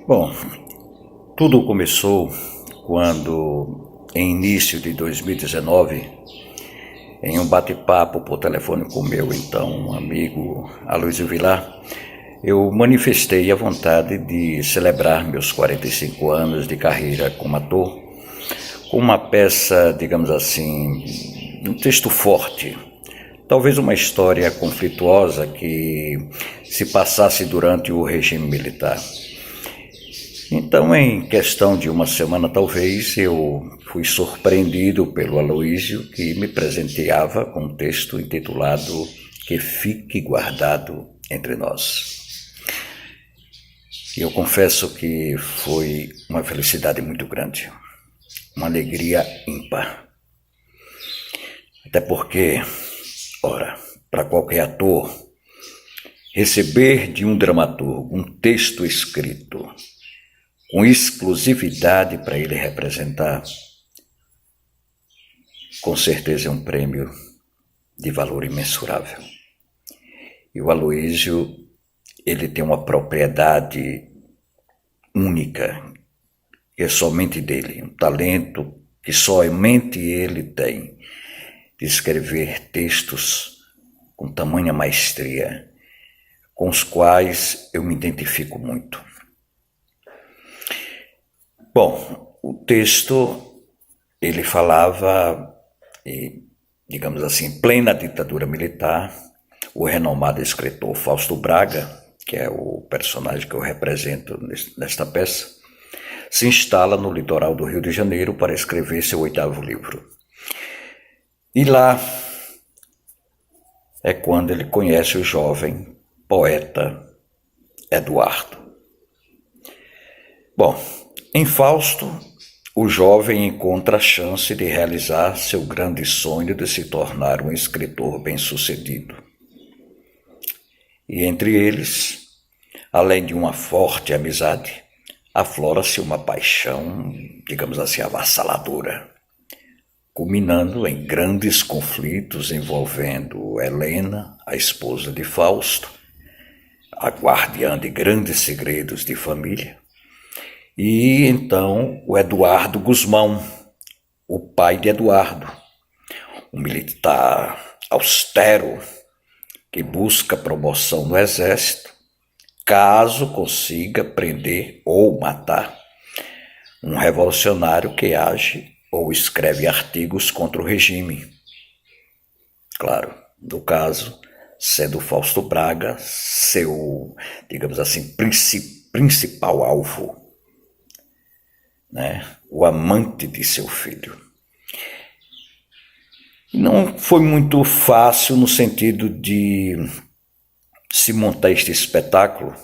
Bom, tudo começou quando, em início de 2019, em um bate-papo por telefone com meu então amigo Aloysio Vilar, eu manifestei a vontade de celebrar meus 45 anos de carreira como ator com uma peça, digamos assim, um texto forte, talvez uma história conflituosa que se passasse durante o regime militar. Então, em questão de uma semana, talvez, eu fui surpreendido pelo Aloysio, que me presenteava com um texto intitulado Que Fique Guardado Entre Nós. E eu confesso que foi uma felicidade muito grande, uma alegria ímpar. Até porque, ora, para qualquer ator, receber de um dramaturgo um texto escrito com exclusividade para ele representar, com certeza é um prêmio de valor imensurável. E o Aloysio, ele tem uma propriedade única, que é somente dele, um talento que somente ele tem, de escrever textos com tamanha maestria, com os quais eu me identifico muito. Bom, o texto, ele falava, digamos assim, em plena ditadura militar, o renomado escritor Fausto Braga, que é o personagem que eu represento nesta peça, se instala no litoral do Rio de Janeiro para escrever seu 8º livro. E lá é quando ele conhece o jovem poeta Eduardo. Bom, em Fausto, o jovem encontra a chance de realizar seu grande sonho de se tornar um escritor bem-sucedido. E entre eles, além de uma forte amizade, aflora-se uma paixão, digamos assim, avassaladora, culminando em grandes conflitos envolvendo Helena, a esposa de Fausto, a guardiã de grandes segredos de família, e então o Eduardo Guzmão, o pai de Eduardo, um militar austero que busca promoção no exército, caso consiga prender ou matar um revolucionário que age ou escreve artigos contra o regime. Claro, no caso, sendo Fausto Braga seu, digamos assim, principal alvo, né? O amante de seu filho. Não foi muito fácil no sentido de se montar este espetáculo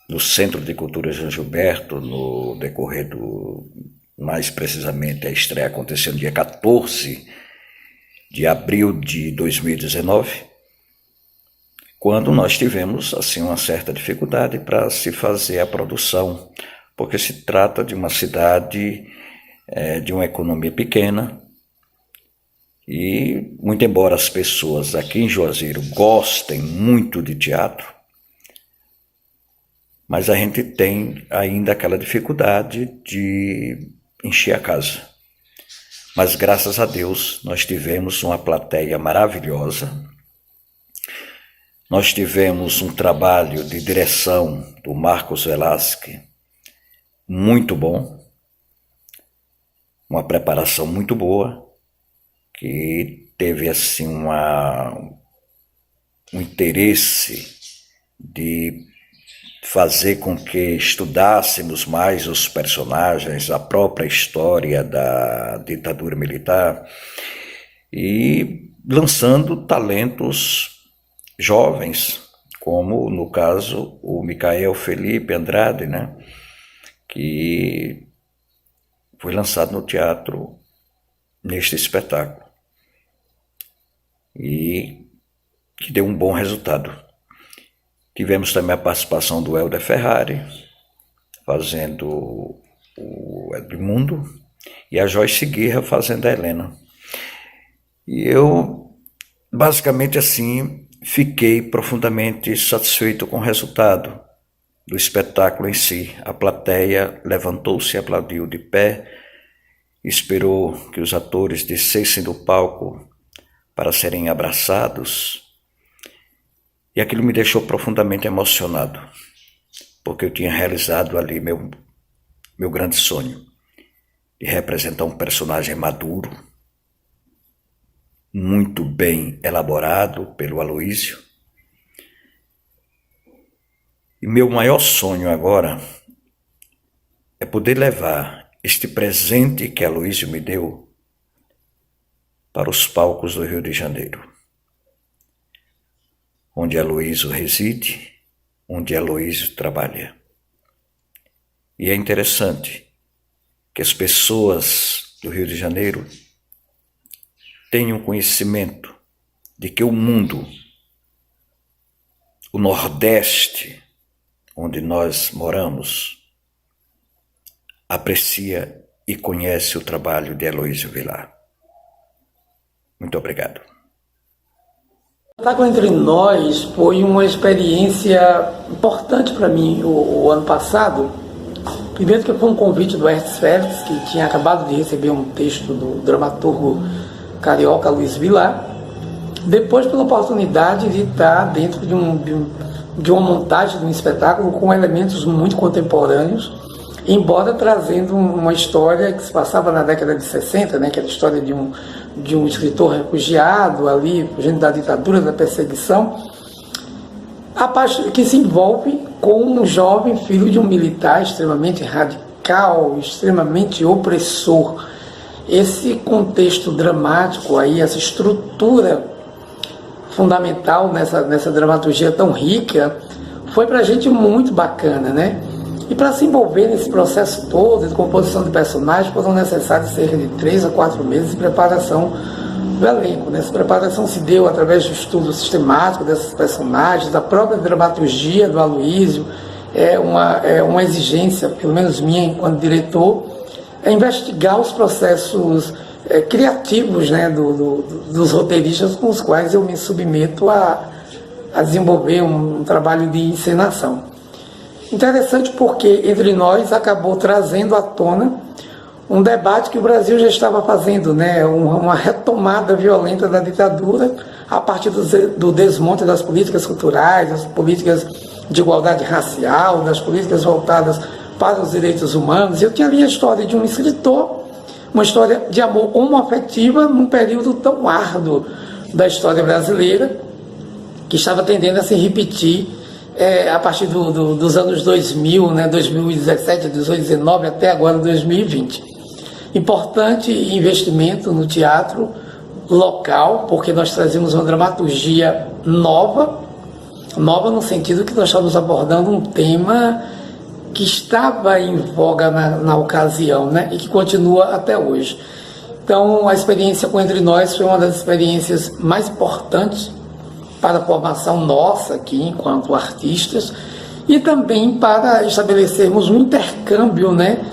no Centro de Cultura João Gilberto, no decorrer do, mais precisamente, a estreia aconteceu no dia 14 de abril de 2019, quando nós tivemos assim uma certa dificuldade para se fazer a produção, porque se trata de uma cidade de uma economia pequena e, muito embora as pessoas aqui em Juazeiro gostem muito de teatro, mas a gente tem ainda aquela dificuldade de encher a casa. Mas graças a Deus nós tivemos uma plateia maravilhosa, nós tivemos um trabalho de direção do Marcos Velasque muito bom, uma preparação muito boa, que teve assim um interesse de fazer com que estudássemos mais os personagens, a própria história da ditadura militar e lançando talentos jovens, como no caso o Micael Felipe Andrade, né, que foi lançado no teatro neste espetáculo e que deu um bom resultado. Tivemos também a participação do Helder Ferrari, fazendo o Edmundo, e a Joyce Guerra fazendo a Helena. E eu, basicamente assim, fiquei profundamente satisfeito com o resultado. do espetáculo em si. A plateia levantou-se, aplaudiu de pé, esperou que os atores descessem do palco para serem abraçados, e aquilo me deixou profundamente emocionado, porque eu tinha realizado ali meu grande sonho, de representar um personagem maduro, muito bem elaborado pelo Aloysio. E meu maior sonho agora é poder levar este presente que Aloysio me deu para os palcos do Rio de Janeiro, onde Aloysio reside, onde Aloysio trabalha. E é interessante que as pessoas do Rio de Janeiro tenham conhecimento de que o mundo, o Nordeste, onde nós moramos, aprecia e conhece o trabalho de Aloysio Vilar. Muito obrigado. O espetáculo Entre Nós foi uma experiência importante para mim o ano passado. Primeiro que foi um convite do Hertz Félix, que tinha acabado de receber um texto do dramaturgo carioca Aloysio Vilar. Depois pela oportunidade de estar dentro de uma montagem de um espetáculo com elementos muito contemporâneos, embora trazendo uma história que se passava na década de 60, né, que era a história de um escritor refugiado ali, fugindo da ditadura, da perseguição, que se envolve com um jovem filho de um militar extremamente radical, extremamente opressor. Esse contexto dramático aí, essa estrutura fundamental nessa dramaturgia tão rica, foi para a gente muito bacana, né? E para se envolver nesse processo todo de composição de personagens, foram necessários cerca de 3 a 4 meses de preparação do elenco. Essa preparação se deu através do estudo sistemático desses personagens, da própria dramaturgia do Aloysio. É uma exigência, pelo menos minha enquanto diretor, é investigar os processos criativos, né, dos roteiristas com os quais eu me submeto a desenvolver um trabalho de encenação. Interessante porque Entre Nós acabou trazendo à tona um debate que o Brasil já estava fazendo, né, uma retomada violenta da ditadura a partir do desmonte das políticas culturais, das políticas de igualdade racial, das políticas voltadas para os direitos humanos. Eu tinha ali a história de um escritor, uma história de amor homoafetiva num período tão árduo da história brasileira, que estava tendendo a se repetir a partir dos anos 2000, né, 2017, 2019, até agora 2020. Importante investimento no teatro local, porque nós trazemos uma dramaturgia nova no sentido que nós estamos abordando um tema que estava em voga na ocasião, né, e que continua até hoje. Então, a experiência com Entre Nós foi uma das experiências mais importantes para a formação nossa aqui, enquanto artistas, e também para estabelecermos um intercâmbio, né,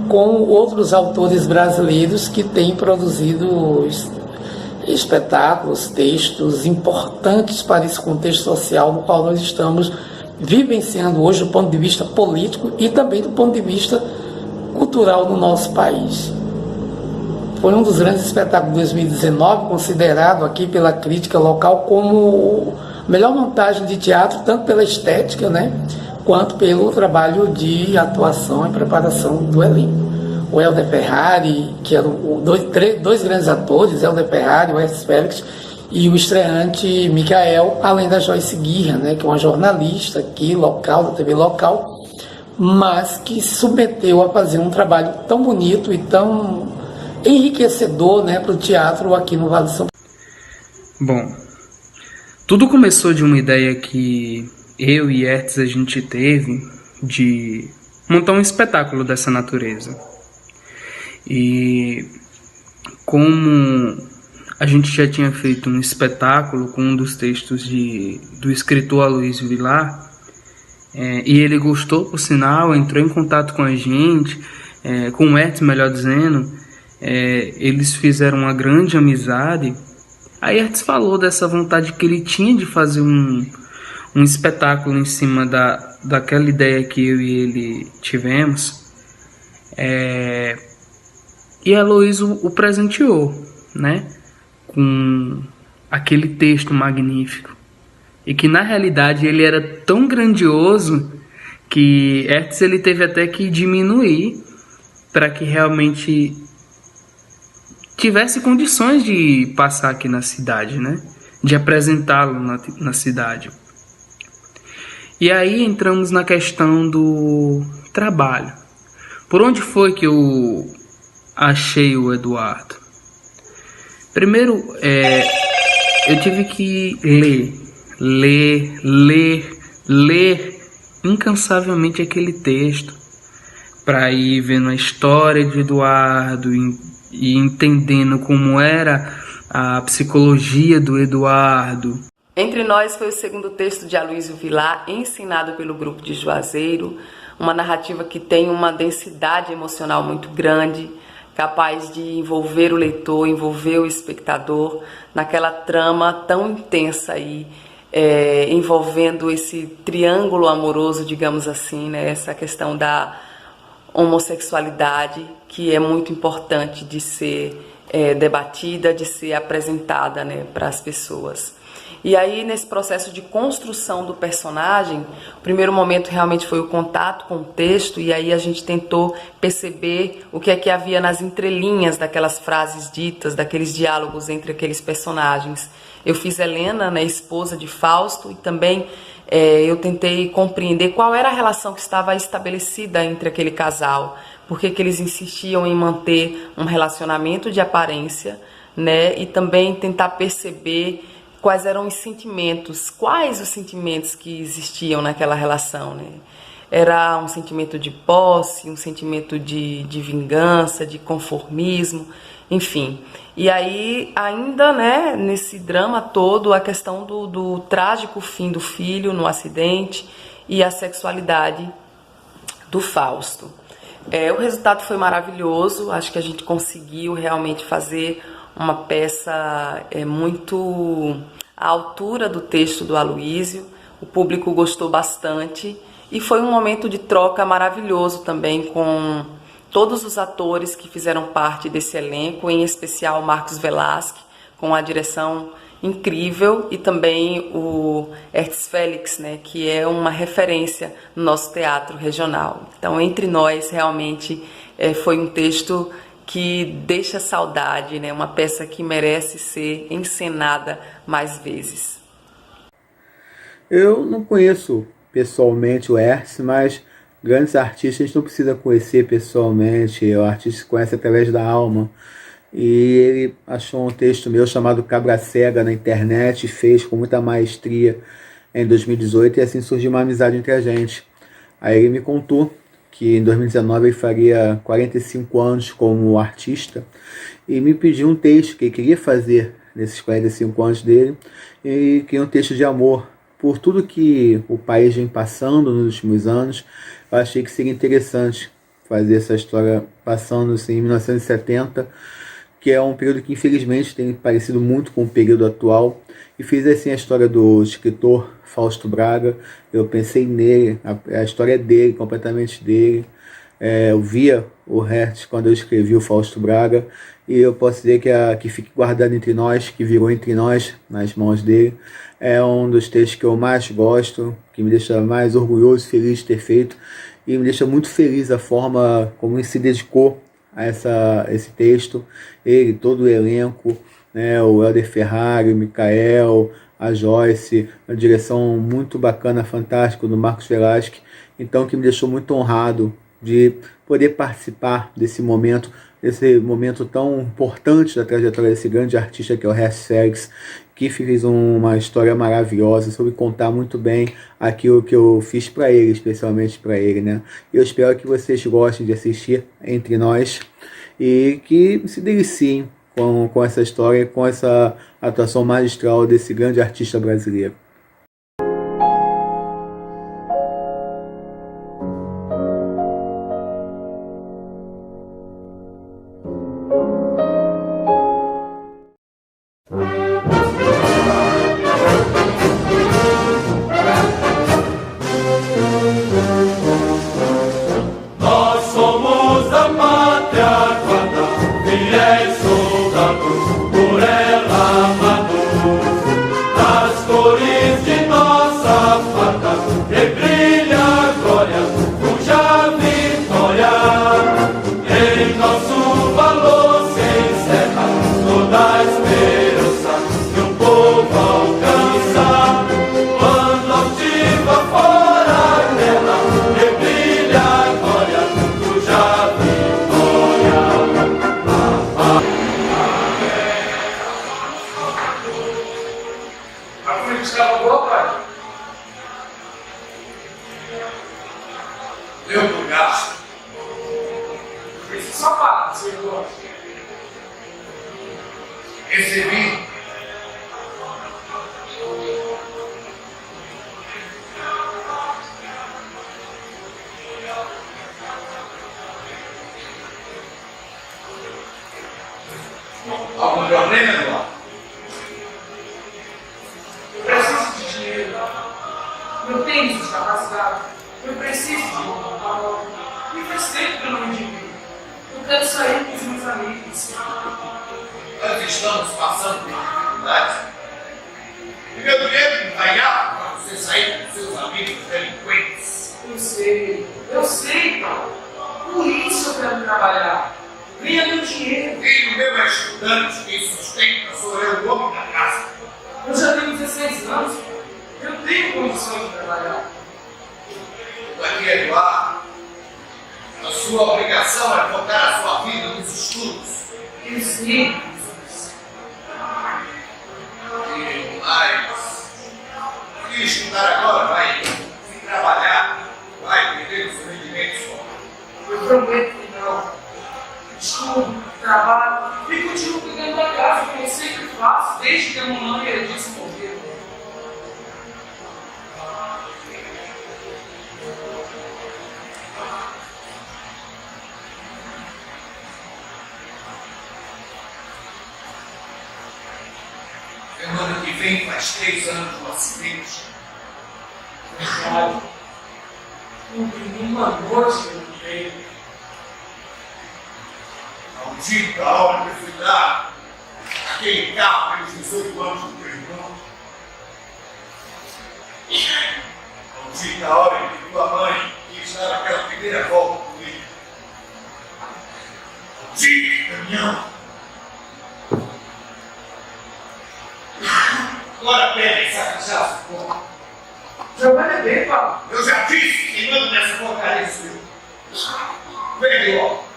com outros autores brasileiros que têm produzido espetáculos, textos importantes para esse contexto social no qual nós estamos vivenciando hoje do ponto de vista político e também do ponto de vista cultural no nosso país. Foi um dos grandes espetáculos de 2019, considerado aqui pela crítica local como a melhor montagem de teatro, tanto pela estética, né, quanto pelo trabalho de atuação e preparação do elenco. O Helder Ferrari, que eram dois grandes atores, Helder Ferrari, o Hertz Félix, e o estreante Micael, além da Joyce Guirra, né, que é uma jornalista aqui, local, da TV local, mas que se submeteu a fazer um trabalho tão bonito e tão enriquecedor, né, para o teatro aqui no Vale de São Paulo. Bom, tudo começou de uma ideia que eu e Hertz a gente teve de montar um espetáculo dessa natureza. E como a gente já tinha feito um espetáculo com um dos textos do escritor Aloysio Vilar, e ele gostou, por sinal, entrou em contato com a gente, com o Hertz, melhor dizendo, eles fizeram uma grande amizade. Aí Hertz falou dessa vontade que ele tinha de fazer um um espetáculo em cima daquela ideia que eu e ele tivemos. E a Heloísa o presenteou, né, com aquele texto magnífico. E que na realidade ele era tão grandioso que Hertz ele teve até que diminuir para que realmente tivesse condições de passar aqui na cidade, né? De apresentá-lo na cidade. E aí entramos na questão do trabalho. Por onde foi que eu achei o Eduardo? Primeiro, eu tive que ler incansavelmente aquele texto para ir vendo a história de Eduardo e entendendo como era a psicologia do Eduardo. Entre Nós foi o segundo texto de Aloysio Vilar, ensinado pelo grupo de Juazeiro, uma narrativa que tem uma densidade emocional muito grande, capaz de envolver o leitor, envolver o espectador naquela trama tão intensa aí, envolvendo esse triângulo amoroso, digamos assim, né? Essa questão da homossexualidade, que é muito importante de ser debatida, de ser apresentada, né, para as pessoas. E aí, nesse processo de construção do personagem, o primeiro momento realmente foi o contato com o texto, e aí a gente tentou perceber o que é que havia nas entrelinhas daquelas frases ditas, daqueles diálogos entre aqueles personagens. Eu fiz Helena, né, esposa de Fausto, e também eu tentei compreender qual era a relação que estava estabelecida entre aquele casal, porque que eles insistiam em manter um relacionamento de aparência, né, e também tentar perceber quais eram os sentimentos, quais os sentimentos que existiam naquela relação, né? Era um sentimento de posse, um sentimento de vingança, de conformismo, enfim. E aí, ainda, né, nesse drama todo, a questão do trágico fim do filho no acidente e a sexualidade do Fausto. O resultado foi maravilhoso, acho que a gente conseguiu realmente fazer uma peça muito à altura do texto do Aloysio. O público gostou bastante e foi um momento de troca maravilhoso também com todos os atores que fizeram parte desse elenco, em especial Marcos Velasque, com a direção incrível, e também o Hertz Félix, né, que é uma referência no nosso teatro regional. Então, Entre Nós realmente foi um texto que deixa saudade, né? Uma peça que merece ser encenada mais vezes. Eu não conheço pessoalmente o Hertz, mas grandes artistas a gente não precisa conhecer pessoalmente, o artista se conhece através da alma. E ele achou um texto meu chamado Cabra Cega na internet, fez com muita maestria em 2018, e assim surgiu uma amizade entre a gente. Aí ele me contou que em 2019 ele faria 45 anos como artista, e me pediu um texto que ele queria fazer nesses 45 anos dele, e queria um texto de amor. Por tudo que o país vem passando nos últimos anos, eu achei que seria interessante fazer essa história passando-se em 1970, que é um período que infelizmente tem parecido muito com o período atual, e fiz assim a história do escritor Fausto Braga. Eu pensei nele, a história é dele, completamente dele. Eu via o Hertz quando eu escrevi o Fausto Braga, e eu posso dizer que Fique Guardado Entre Nós, que virou Entre Nós nas mãos dele, é um dos textos que eu mais gosto, que me deixa mais orgulhoso e feliz de ter feito, e me deixa muito feliz a forma como ele se dedicou a esse texto. Ele, todo o elenco, né, o Helder Ferrari, o Micael, a Joyce, uma direção muito bacana, fantástica do Marcos Velasque, então que me deixou muito honrado de poder participar desse momento tão importante da trajetória desse grande artista que é o Hertz Félix, que fez uma história maravilhosa, soube contar muito bem aquilo que eu fiz para ele, especialmente para ele, né? Eu espero que vocês gostem de assistir Entre Nós e que se deliciem com essa história, com essa atuação magistral desse grande artista brasileiro. Deu pro gasto. Esse sapato, senhor. Recebi. Algum problema, Eduardo? Eu preciso de dinheiro. Eu tenho discapacidade. Eu preciso de um. Me faz tempo que eu não me divido. Eu quero sair com os meus amigos. Nós estamos passando por dificuldades. E meu dinheiro não vai dar para você sair com seus amigos delinquentes. Eu sei, pai. Por isso eu quero trabalhar. Ganha meu dinheiro. Filho meu é estudante, quem sustenta sou eu, o homem da casa. Eu já tenho 16 anos. Eu tenho condições de trabalhar. Daqui, Eduardo, a sua obrigação é focar a sua vida nos estudos. Eu sei. E mais, se estudar agora, vai se trabalhar, vai perder o seu rendimento escolar. Eu prometo que não. Estudo, trabalho e continuo cuidando da casa, como eu sempre faço, desde que a mamãe e a Edith se morreram. Semana que vem faz 3 anos do acidente. Verdade. Não tem nenhuma noite que eu não tenho. Maldita a hora que eu fui dar aquele carro pelos 18 anos do teu irmão. Maldita a hora que tua mãe quis dar aquela primeira volta comigo. Maldito caminhão. Agora pega essa cachaça, porra. Já vai beber, pai. Eu já disse que manda nessa porcaria seu. Vem aqui, ó.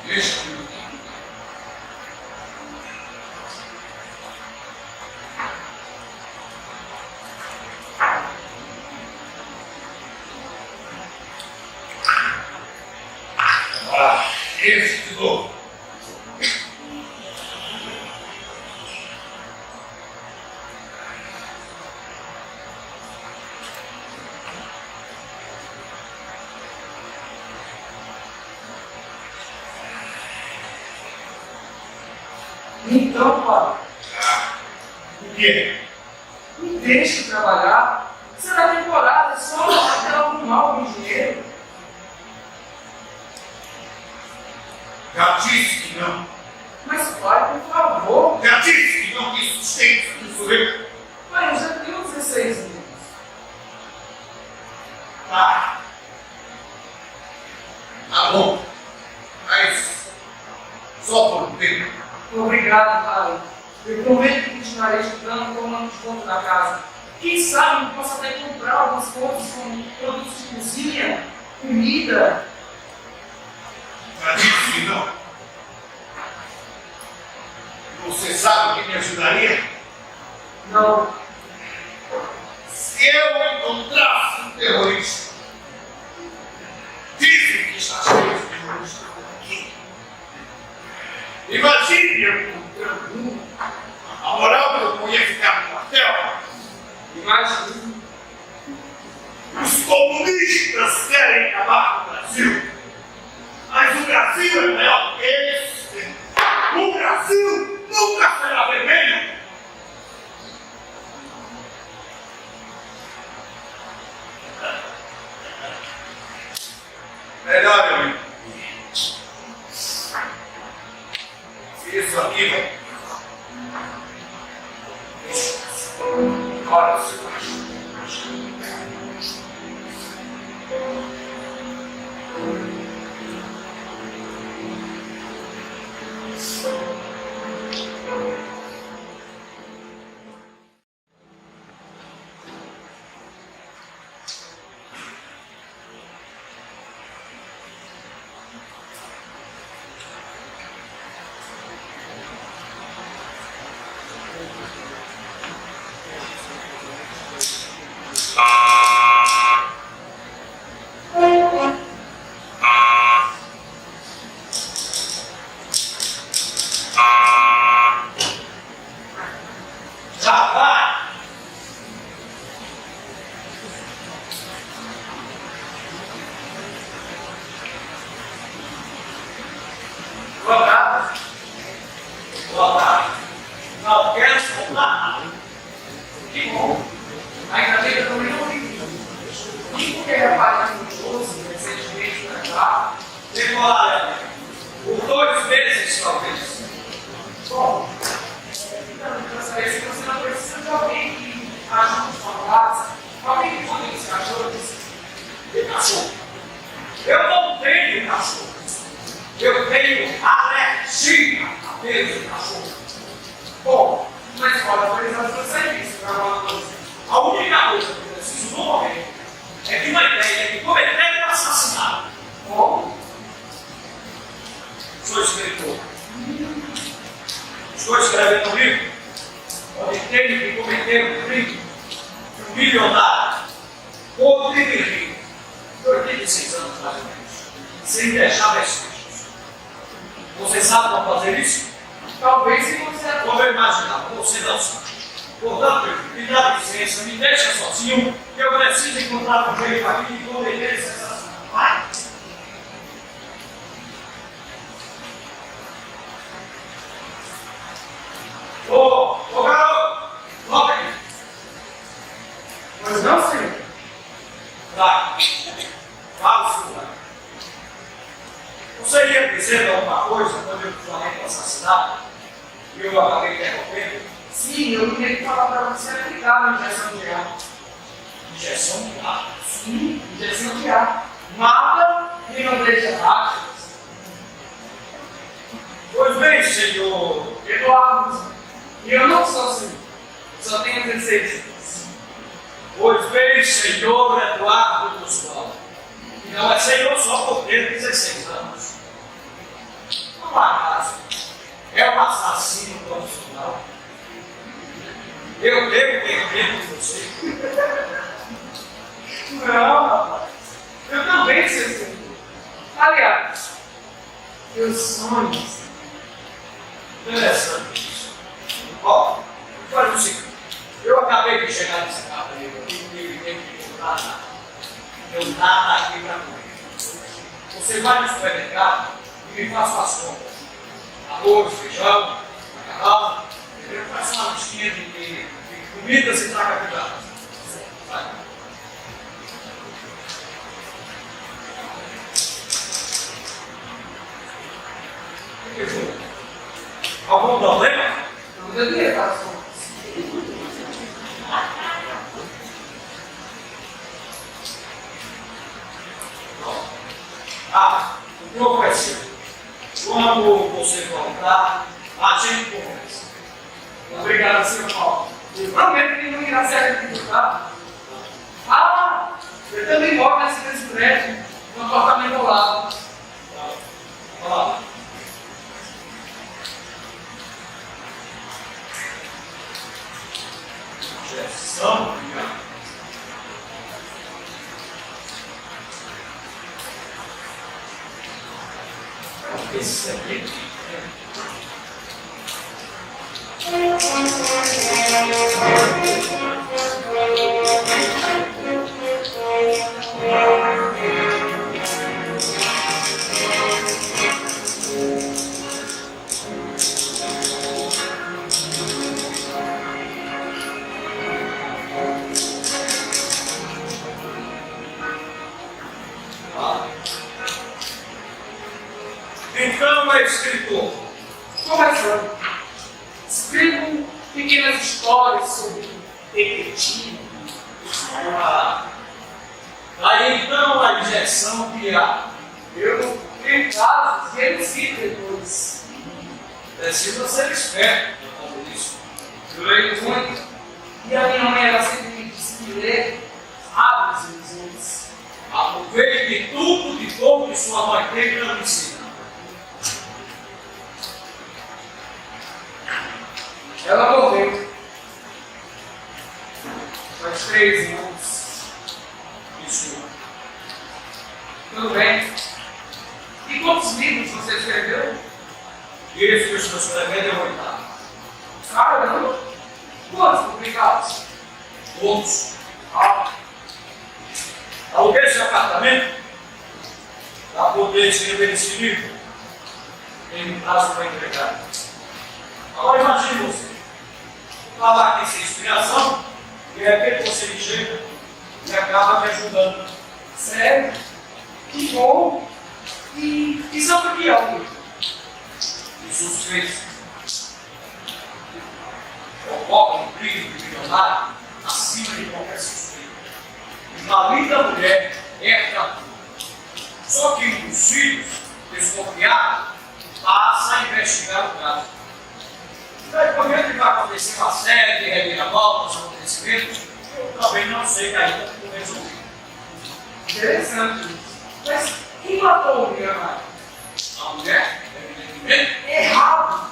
Deixa eu. Esse de novo. Então, pai, O quê? me deixe trabalhar. Será temporada, só até arrumar algum dinheiro. Já disse que não. Mas, pai, por favor. Já disse que não quis sustento do sou eu. Pai, eu já tenho 16 anos. Tá. Tá bom. Mas só por um tempo. Obrigado, pai. Eu prometo que continuarei estudando tomando de conta da casa. Quem sabe eu posso até comprar algumas coisas como produtos de cozinha, comida. Já disse que não. Você sabe o que me ajudaria? Não. Se eu encontrasse um terrorista, dizem que está cheio de terroristas aqui. Imagine eu encontrando um. A moral que eu não ia ficar no quartel. Imagina. Os comunistas querem acabar com o Brasil. Mas o Brasil é maior que eles. O Brasil nunca será vermelho. Melhor, meu amigo. Isso aqui vai. Olha, seu macho. cachorro. Eu não tenho cachorro. Eu tenho alergia a pelo de cachorro. Bom, mas olha, por exemplo, eu sei isso. A única coisa que eu preciso no momento é de uma ideia de cometer um assassinato. Como? Sou escritor. Estou escrevendo um livro onde tenho que cometer um crime. Um milionário, outro rico, de 86 anos mais ou menos, sem deixar vestígios. Você sabe como fazer isso? Talvez se você como eu imaginava, você não sabe. Portanto, me dá licença, me deixa sozinho, que eu preciso encontrar um jeito aqui de cometer esse assassinato. Vai! Ô garoto, volta aqui. Mas não, senhor. Vai. Fala, senhor. Você ia dizer alguma coisa quando eu falei do assassinato e eu acabei interrompendo? Sim, eu queria falar para você aplicar a injeção de ar. Injeção de ar. Sim, injeção de ar. Nada que não deixa rastros. Pois bem, senhor. Eduardo, eu não sou senhor. Só tenho 16 anos. Pois bem, senhor Eduardo Gustavo. E não é senhor só por ter 16 anos. Não há caso. É um assassino profissional. Eu devo ter medo de você. Não, rapaz. Eu também sei senhor. Aliás, meus sonhos. Interessante isso. Ó, faz o seguinte. Eu acabei de chegar nessa cadeira aqui e tenho que comprar nada. Eu nada aqui para comer. Você vai no supermercado e me faça as compras. Arroz, feijão, macarrão. Eu faço uma listinha de comidas e traga aqui para casa. Vai. O que foi? Algum problema? Não deveria estar só. O professor, quando você voltar, a gente conversa. Obrigado, senhor Paulo. Eu prometo que não irá se arrepender, tá? Ah, eu também moro nesse mesmo prédio, no apartamento ao lado. Olha lá. Injeção, esse aqui. Então é escritor. Começando. Escrevo pequenas histórias sobre detetive. Aí então a injeção de ar. Eu tenho casos e eles citam depois. Precisa ser esperto por isso. Eu leio muito. E a minha mãe ela sempre me disse que ler abre os horizontes. Aproveite tudo de bom que sua mãe tem para me ensinar. Ela morreu. Faz 3 anos. Isso. Tudo bem. E quantos livros você escreveu? E esse que eu estou escrevendo é o 8º. Caramba! Quantos publicados? Todos. Ah, Aluguei esse apartamento para poder escrever esse livro. Tem um prazo para entregar. Agora imagine você. Falar aqui sem inspiração, e de repente você me chega e acaba me ajudando. sério? Que bom! E sobre o que é o livro? E suspeito. Provoca um crime de milionário acima de qualquer suspeito. Uma linda mulher é tranquilo. Só que um dos filhos, desconfiado, passa a investigar o caso. Daí, como é que vai acontecer uma série de reviravoltas, acontecimentos, eu também não sei ainda como resolver. Interessante. Mas quem matou a mulher, Mário? A mulher, evidentemente, Errado.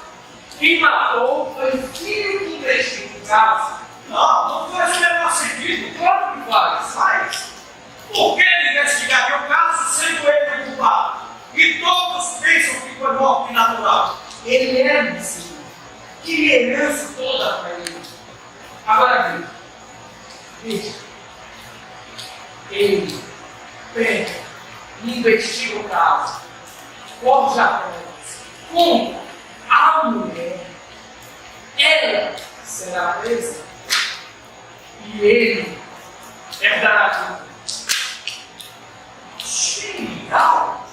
Quem matou foi o filho que investiga o caso. não faz o menor sentido. Claro que faz. Mas, por que ele investigaria o caso sendo ele o culpado? E todos pensam que foi morte natural. Ele era discípulo. Que herança toda para ele. Agora veja. Ele pega, investiga o caso, forja a provas, conta a mulher. Ela será presa e ele herdará tudo. Genial!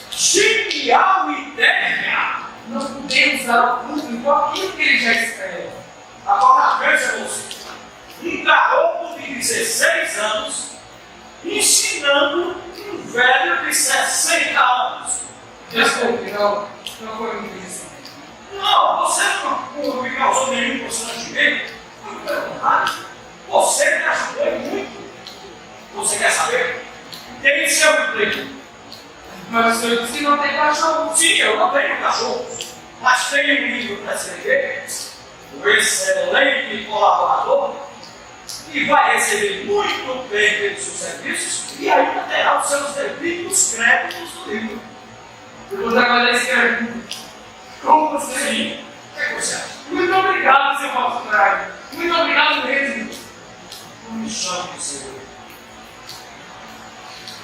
Genial ideia! Não podemos dar ao público aquilo que ele já escreve. Agora veja você, um garoto de 16 anos ensinando um velho de 60 anos. Desculpe, não foi muito isso. Não, você não me causou nenhum constrangimento. Muito pelo contrário, você me ajudou muito. Você quer saber? Tem seu emprego. Mas o senhor disse que não tem cachorro. Sim, eu não tenho cachorro, mas tenho um livro para escrever, um excelente colaborador, que vai receber muito bem pelos seus serviços e ainda terá os seus devidos créditos do livro. Eu vou trabalhar escrevendo. Como você? Sim, o que você acha? Muito obrigado, seu Fausto Braga. Muito obrigado mesmo. Não me chame de senhor.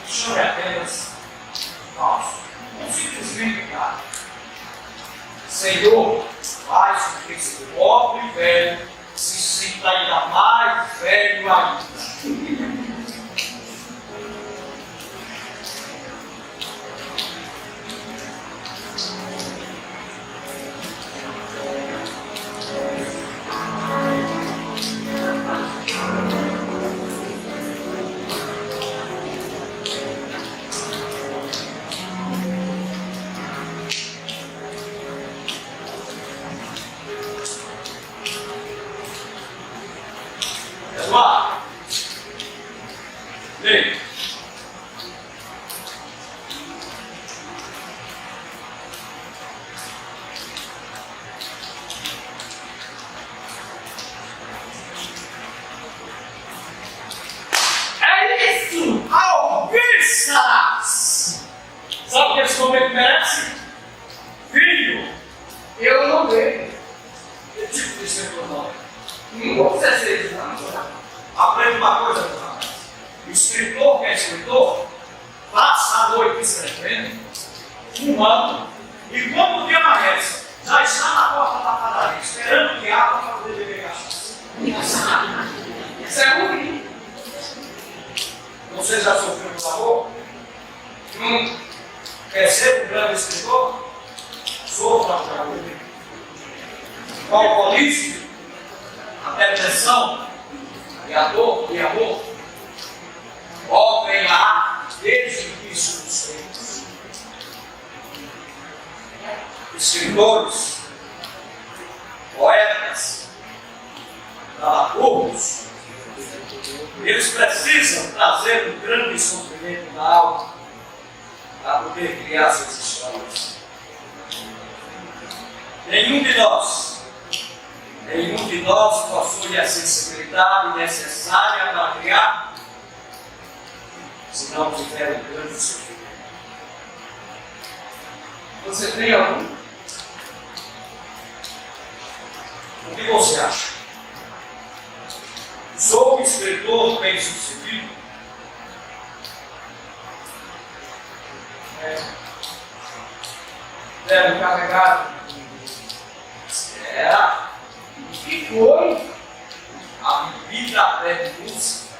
Me chame apenas falso, não simplesmente cara. Senhor, faz com que esse pobre velho se sinta ainda mais velho ainda. Eduardo, vem. É isso! Alviças! Sabe o que esse momento merece? Filho! Eu não vejo. Que tipo de ser teu nome? Com 16 anos. Aprenda uma coisa, meu rapaz. O escritor que é escritor, passa a noite escrevendo, fumando, e quando o dia amanhece, já está na porta da padaria, esperando que abra para poder beber cachaça. Isso é ruim. Você já sofreu por amor? Quer ser um grande escritor? Sofra por amor. O alcoolismo, a depressão e a dor e amor voltem lá desde o início dos tempos. Escritores, poetas, dramaturgos, eles precisam trazer um grande sofrimento na alma para poder criar suas histórias. Nenhum de nós possui a sensibilidade necessária para criar, se não tiver um grande sofrimento. Você tem algum? O que você acha? Sou um escritor bem sucedido? Deve carregado. Será? O que foi? A bebida pede música,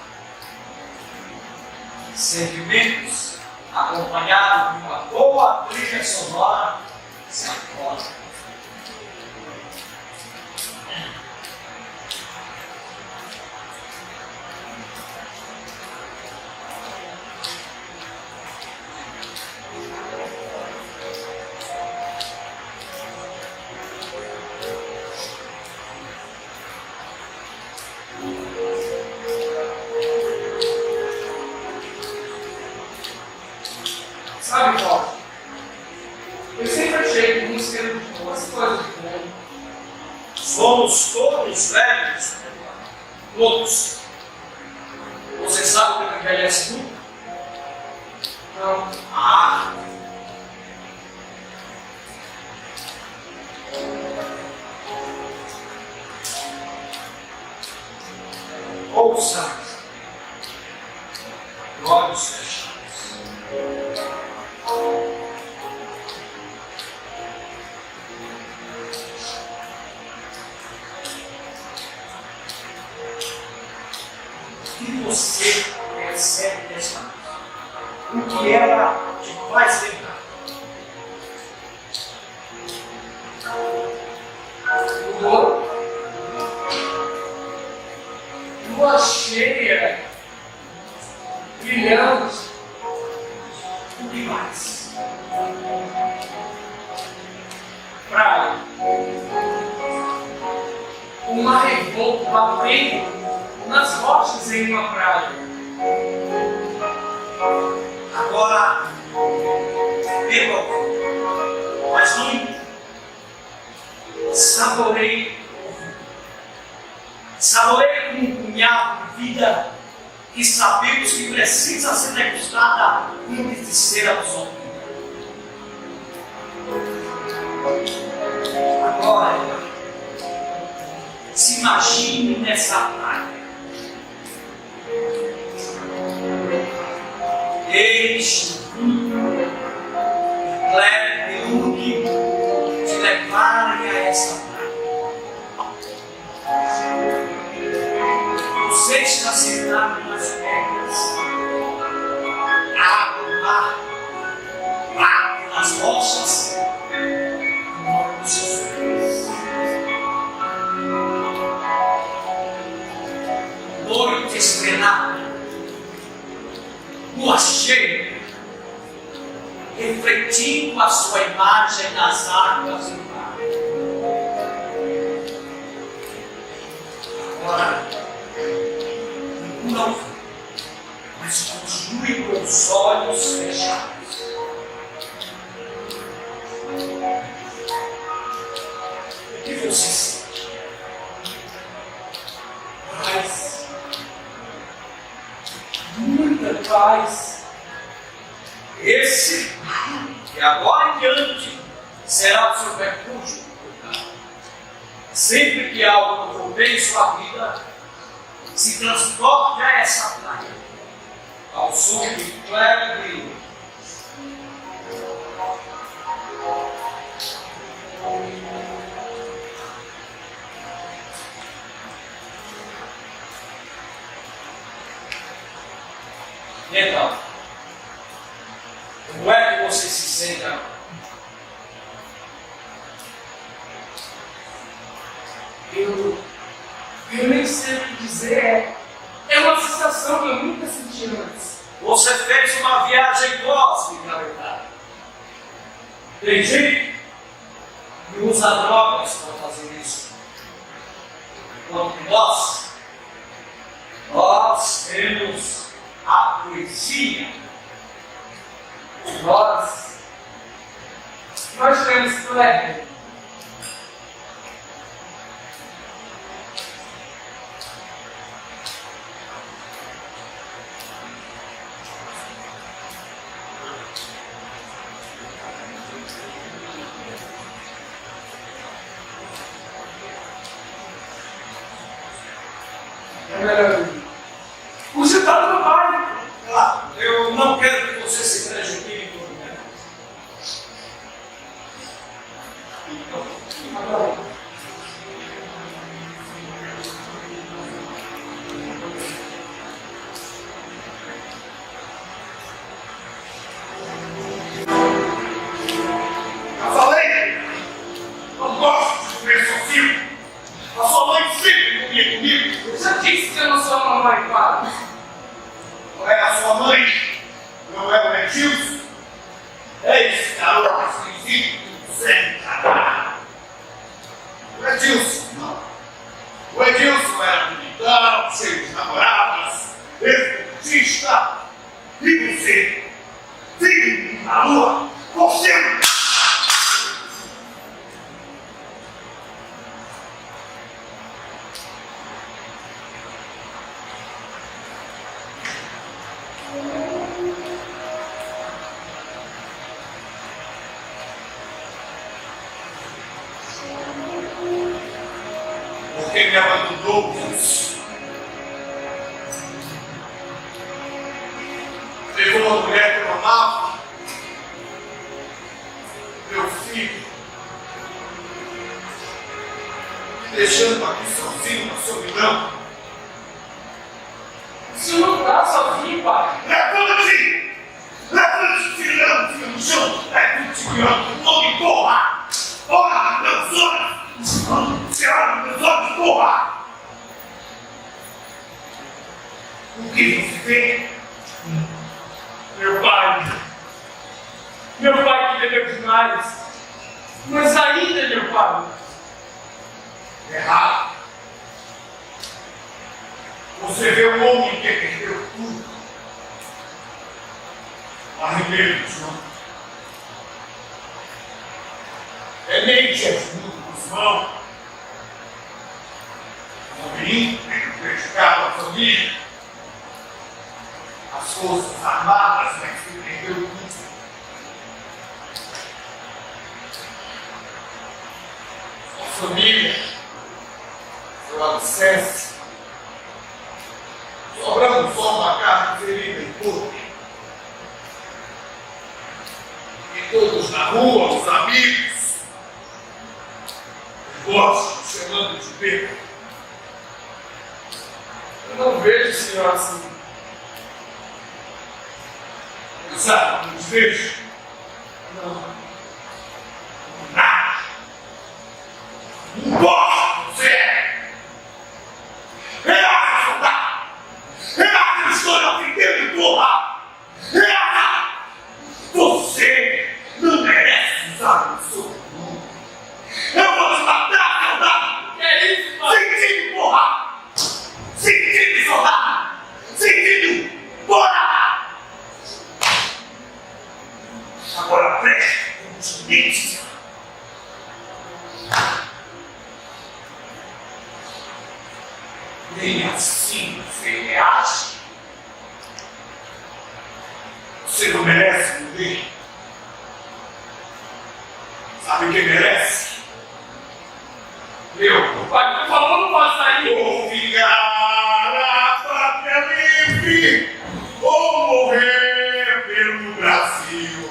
sentimentos acompanhados de uma boa trilha sonora se acorda. somos todos velhos. Todos. Você sabe o que envelhece tudo? Não. Ah! Ouça. Olhos fechados. O que você percebe desta noite? O que ela te faz lembrar? Lua cheia, brilhante. O que mais? Praia. O mar revolto batendo nas rochas em uma praia. Agora, beba, mas muito. Saboreie. Saboreie como um punhado de vida que sabemos que precisa ser degustada antes de ser absorvida. Agora, se imagine nessa praia. Deixe o vinho, Cleber te levarem a essa praia. Você está sentado nas pedras, água do mar, bate nas rochas, mora nos seus pés. Noite estrelada, lua cheia, refletindo a sua imagem nas águas do mar. Agora, não, mas continue com os olhos fechados. O que você sente? Paz. Muita paz. Esse, que agora em diante, será o seu refúgio. Sempre que algo for bem em sua vida, se transporte a essa praia, ao som de claro brilho. E então, como é que você se sente agora? Eu nem sei o que dizer. É uma sensação que eu nunca senti antes. Você fez uma viagem cósmica, verdade? Tem gente que usa drogas para fazer isso. Enquanto nós temos a poesia. Nós temos Kleber. O ditado do pai. Claro, eu não quero que você se prejudique por mim. Eu falei! Não gosto de ver seu filho! A sua mãe sempre comia comigo! Eu já disse que eu não sou mamãe, pai. Não é a sua mãe? Não é o Edilson? É esse garoto esquisito sem caráter. O Edilson, não. O Edilson era bonitão, cheio de namoradas, esportista. E você? Filho na lua, você! Porque me abandonou, Deus. Levou uma mulher que eu amava, meu filho, me deixando aqui sozinho na solidão. O senhor não está sozinho, pai? Levante! Levante, filhão, fica no chão! Levante, filhão, não me porra! Olha meus olhos! Você olha meus olhos, porra! O que você vê? Meu pai. Meu pai que bebeu demais. Mas ainda, meu pai. Errado. Você vê um homem que perdeu tudo. Arremedos, não. É nem Jesus, irmão. Um homem tem prejudicado a família. As forças armadas, mas que perdeu tudo. Sua família, seu alicerce, sobrando só uma carne ferida e podre. E todos na rua, os amigos, os gostos chamando de bêbado. Eu não vejo o senhor assim. Sabe, não vejo. Não. Nada. Não gosto de você. Relaxa, soldado. Relaxa, eu estou na frente de porra. Relaxa. Você não merece usar o seu nome. Eu vou te matar, soldado. Que é isso, pai? Sentido, porra. Sentido, soldado. Sentido. Bora. Agora preste continência. Nem assim você reage. Você não merece morrer. Sabe quem merece? Eu. O pai me falou não pode sair. Ou vingar a pátria livre, ou morrer pelo Brasil.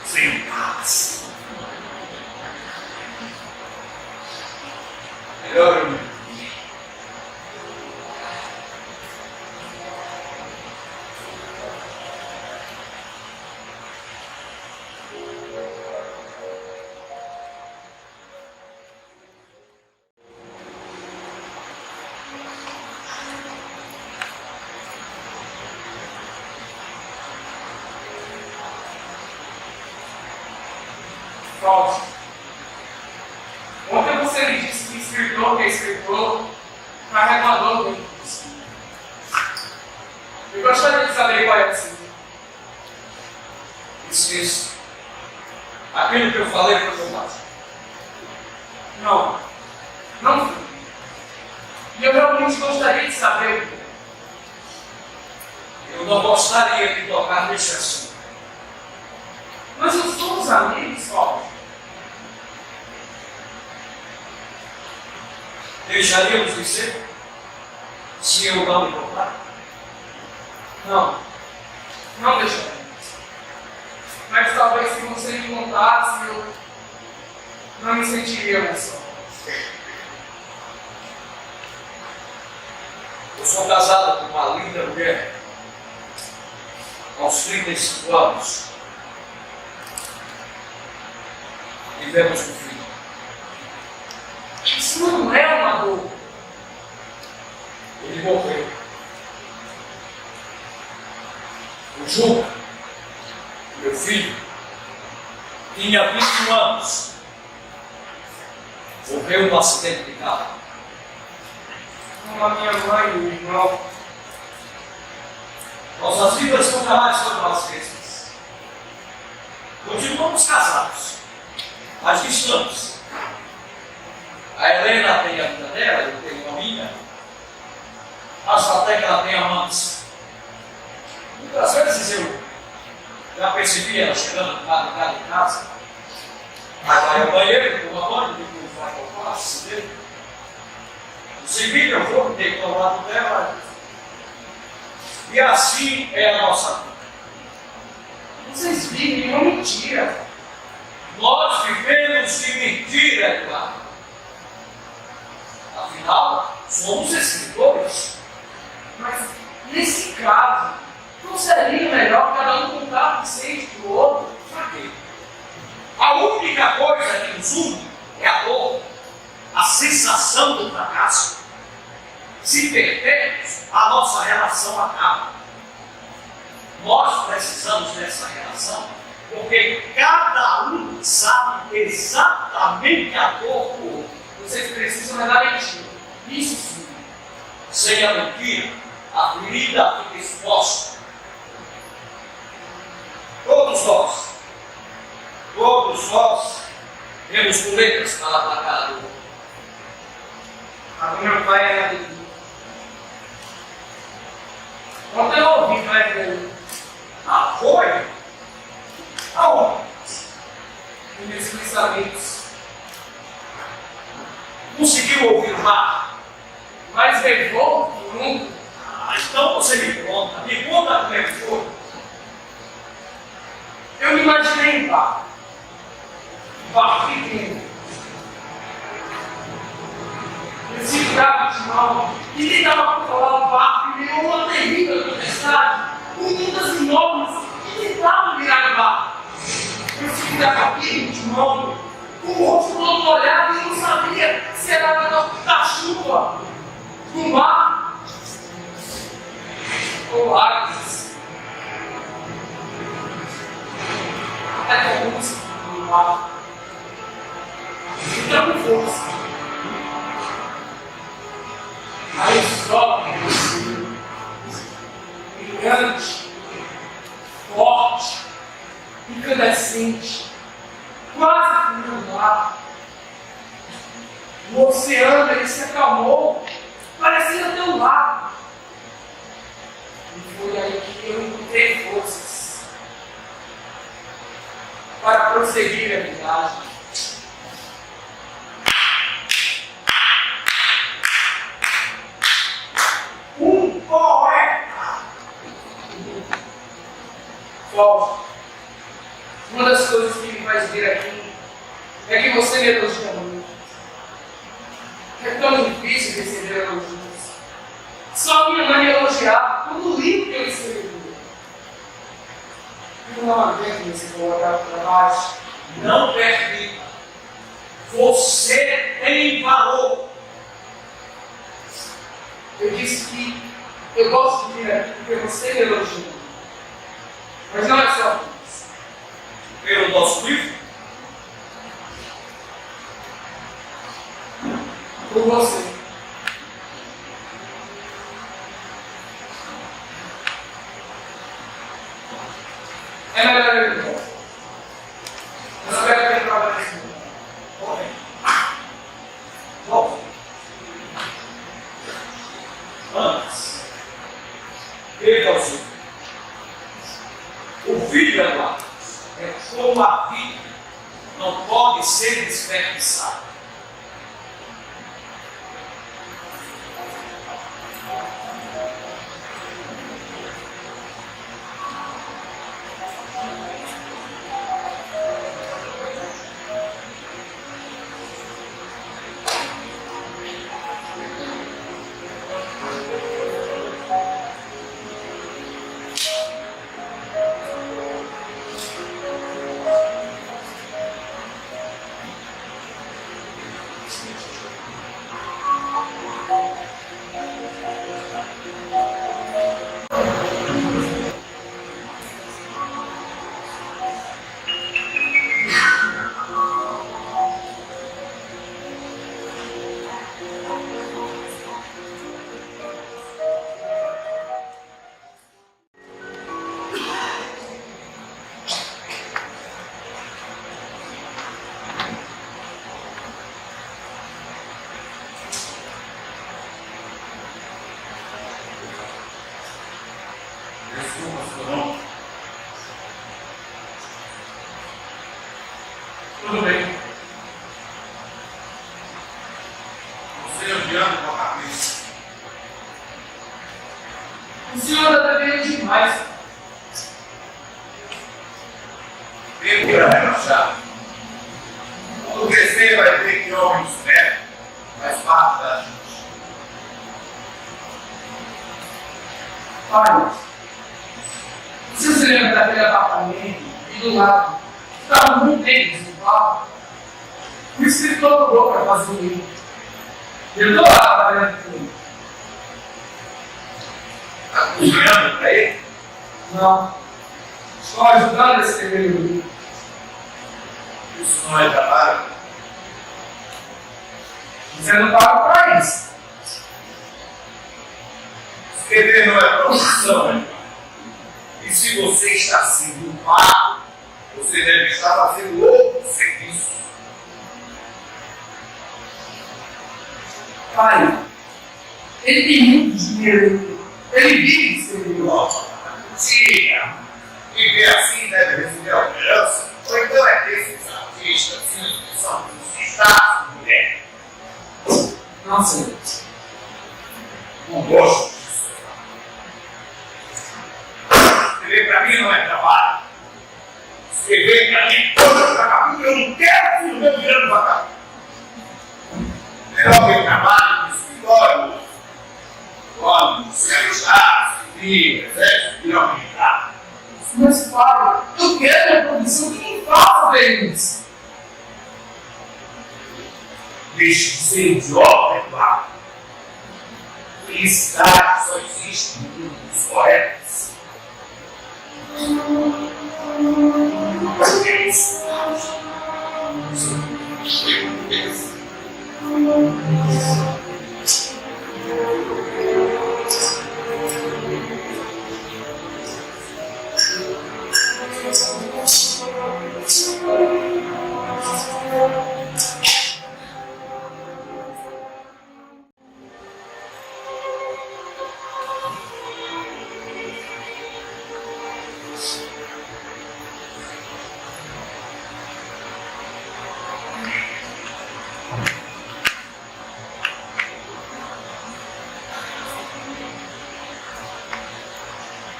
Sem paz. Melhor eu me Fausto. Ontem você me disse que escritor que é escritor carrega uma dor dentro de si. Eu gostaria de saber qual é a sua. esqueço. Aquilo que eu falei foi verdade. Não. Não foi. E eu realmente gostaria de saber. Eu não gostaria de tocar nesse assunto. Nós não somos amigos, Fausto. Deixaríamos de ser? Se eu não me importar? Não. Não deixaríamos. Mas talvez se você me contasse, eu não me sentiria mais só. Eu sou casado com uma linda mulher. Aos 35 anos. Tivemos um filho. Isso não é uma dor. Ele morreu. O Juca, meu filho, tinha 21 anos. Morreu num acidente de carro. Como a minha mãe e o irmão. Nossas vidas nunca mais foram as mesmas. Continuamos casados, mas distantes. A Helena tem a vida dela, eu tenho a minha. Acho até que ela tem amantes. Muitas vezes eu já percebi ela chegando de casa em casa. Vai ao banheiro, toma banho, depois vai ao quarto, se vê. No civil eu vou, deito ao lado dela. E assim é a nossa vida. Vocês vivem uma mentira. Nós vivemos de mentira, Eduardo. Afinal, somos escritores. Mas, nesse caso, não seria melhor cada um contar o que sente pro outro? Pra quê? A única coisa que nos une é a dor, a sensação do fracasso. Se perdermos, a nossa relação acaba. Nós precisamos dessa relação, porque cada um sabe exatamente a dor do outro. Vocês precisam da mentira. Isso sim. Sem a mentira, a ferida fica exposta. Todos nós temos coletas para lavar a cara do outro. A do meu pai era alegria. Ontem eu ouvi mais dele. Ah, foi? Aonde? Nos meus pensamentos. Conseguiu ouvir o mar? Mais revolto que nunca. Ah, então você me conta como é que foi. Eu me imaginei em bar. Bar pequeno. Eu segurava de mão e tentava controlar o barco em meio a uma terrível tempestade, com ondas enormes que tentavam virar o barco. Eu segurava firme de mão, com o rosto todo molhado e não sabia se era da chuva, do mar ou águas. Até que a música do mar entra com força. Aí sobe brilhante, forte, incandescente, quase fluindo no ar. O oceano ele se acalmou, parecia ter um lago. E foi aí que eu encontrei forças para prosseguir a viagem. Um poeta! Paulo, uma das coisas que me faz vir aqui é que você me elogia muito. É tão difícil receber elogios. Só minha mãe me elogiava quando o livro que eu escrevi. Eu não aguento me colocar para baixo. Não permita. Você tem valor. Eu disse que eu gosto de vir aqui porque você me elogia. Mas não é só isso. Pelo nosso livro, Por você. É melhor eu ir embora. Eu não quero ter trabalho nesse mundo. bom, antes, veja o seguinte. O filho, Eduardo, é como a vida, não pode ser desperdiçada. Você odiando com a cabeça. O senhor está bebendo demais. Tempo para relaxar. Quando crescer, vai ver que homens espertos faz parte da gente. Pai, você se lembra daquele apartamento e do lado? Estava muito bem desocupado. O escritor cobrou para fazer o livro. Eu estou lá trabalhando com ele. Está cozinhando para ele? Não. Estou ajudando a escrever o livro. Isso não é trabalho. Você não paga para isso. Escrever não é profissão, né? E se você está sendo pago, você deve estar fazendo outro serviço. Pai, ele tem muito dinheiro. Ele vive escrevendo. Tira! Viver assim deve receber alterança. Ou então é desses artistas que são status de mulher. Não sei. Não gosto disso. Escrever para mim não é trabalho. Escrever para mim é coisa pra vagabundo. Eu não quero filho meu virando vagabundo. Melhor que trabalho no escritório. Quando se alistar, se vira, exército, virar militar. Mas, pai, eu quero uma produção que me faça ver isso. Deixe de ser idiota, Eduardo. Felicidade só existe no mundo dos poetas.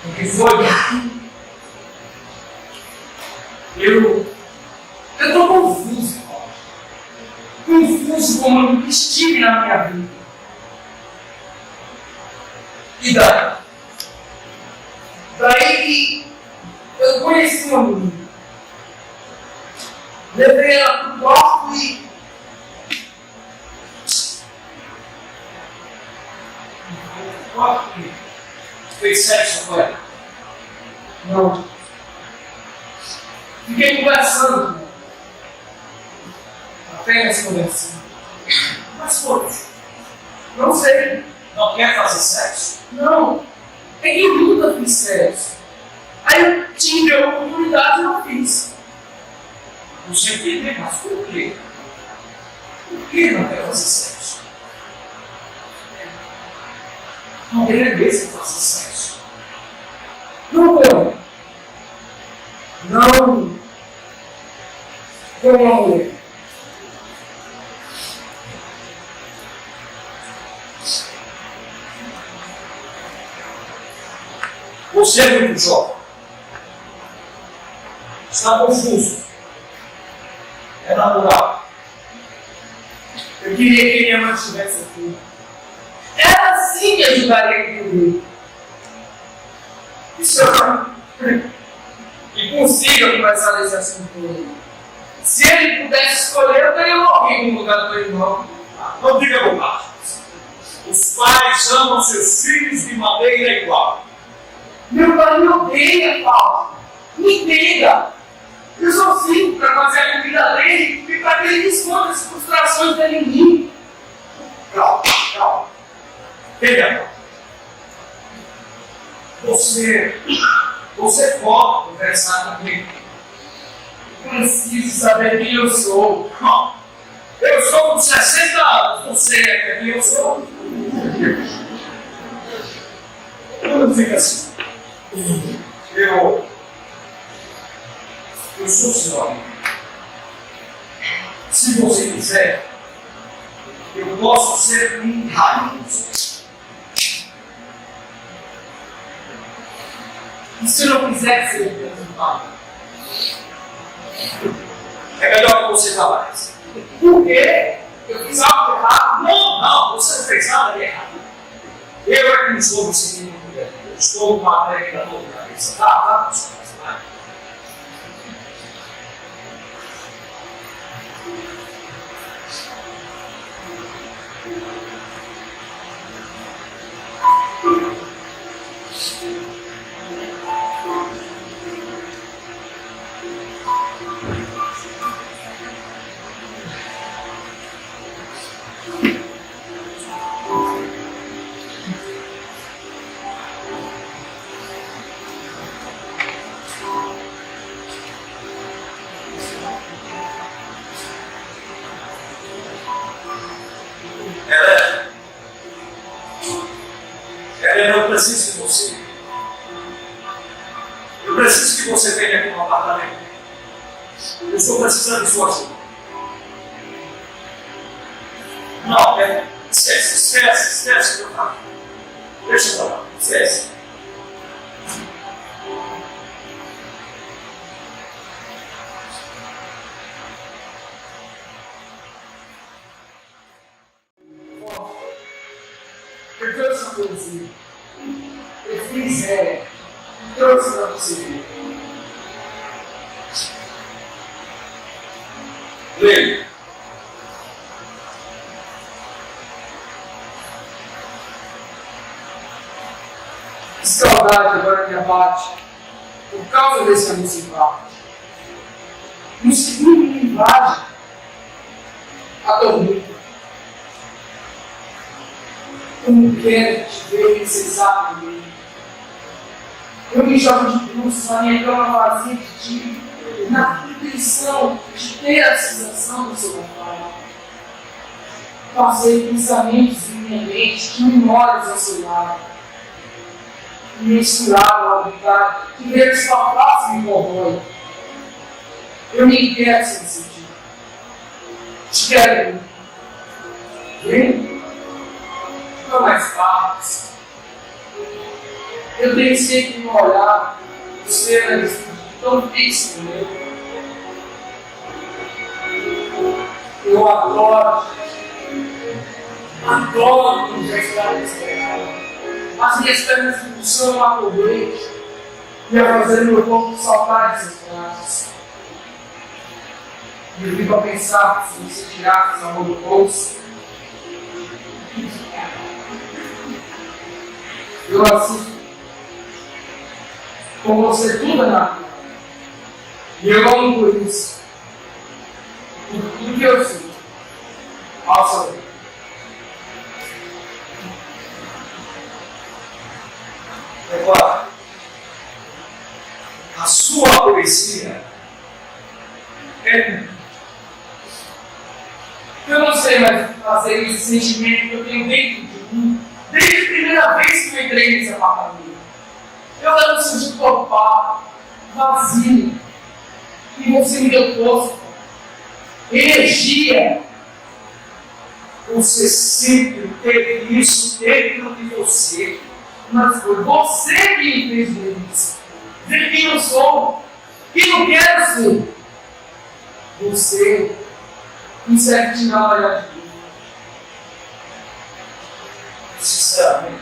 O que foi? Eu estou confuso, pai. Confuso como eu nunca estive na minha vida. E daí? Daí que eu conheci uma menina. Levei ela pro quarto e fez sexo com ela? Não. Fiquei conversando com ela. Apenas conversando. Mas foi. Não sei. Não quer fazer sexo? Não. É que eu nunca fiz sexo. Aí eu tive a oportunidade e não fiz. Não sei entender, mas por quê? Por que não quer fazer sexo? Alguém é mesmo fazer sexo. Não como. Não como uma mulher. Você é muito jovem. Está confuso. É natural. Eu queria que minha mãe estivesse aqui. Ela sim me ajudaria a entender. Isso e consiga conversar desse assunto com ele. Se ele pudesse escolher, eu teria morrido no lugar do meu irmão. Não diga bobagens. Os pais amam seus filhos de maneira igual. Meu pai me odeia, Paulo. Me entenda. Eu só sinto para fazer a comida dele e para que ele esconda as frustrações dele em mim. Calma, calma. Veja, você pode conversar comigo. Preciso saber quem eu sou. Eu sou com 60 anos, você é quem eu sou? Não fica assim. Eu sou seu amigo. Se você quiser, eu posso ser um raio. E se eu não quiser ser um raio? É melhor que você trabalhe. Por quê? Eu fiz algo errado? Não, você não fez nada de errado. Eu é que não estou me sentindo mulher. Eu estou com uma técnica toda na cabeça. Tá, vai. Eu preciso de você. Eu preciso que você venha aqui no apartamento. Eu estou precisando de sua ajuda. Não, esquece, meu pai. Deixa eu falar, esquece. Eu trouxe uma coisinha. Eu fiz trouxe para você ver. Leia. Que saudade agora me abate por causa desse anúncio embaixo. No segundo me invade a tormenta. Como quero te ver nesse exato momento. Eu me jogo de bruços na minha cama vazia de ti, na intenção de ter a sensação do seu conforto. Passei pensamentos em minha mente que memórias ao seu lado. Me misturaram a vontade de ver sua face me corrói. Eu me quero sem sentir. Te quero. Vem. Não mais fácil. Eu tenho sempre um olhar, você era tão fixo no meu. Eu adoro quando já está desesperado. As minhas pernas me puxam a correr e a fazer meu corpo saltar de seus braços. E eu fico a pensar se você tirasse a mão do bolso. Eu assisto com você tudo na vida. E eu amo por isso. Por tudo que eu sinto. Ao seu Deus. Agora, a sua poesia é. Eu não sei mais fazer esse sentimento que eu tenho dentro de mim. Desde a primeira vez que eu entrei nesse apartamento. Eu era um sujeito topado, vazio. E você me deu força, energia. Você sempre teve isso dentro de você. Mas foi você que me fez ver isso. Ver quem eu sou. E não quero ser. Você consegue tirar o olhar de mim. Sinceramente,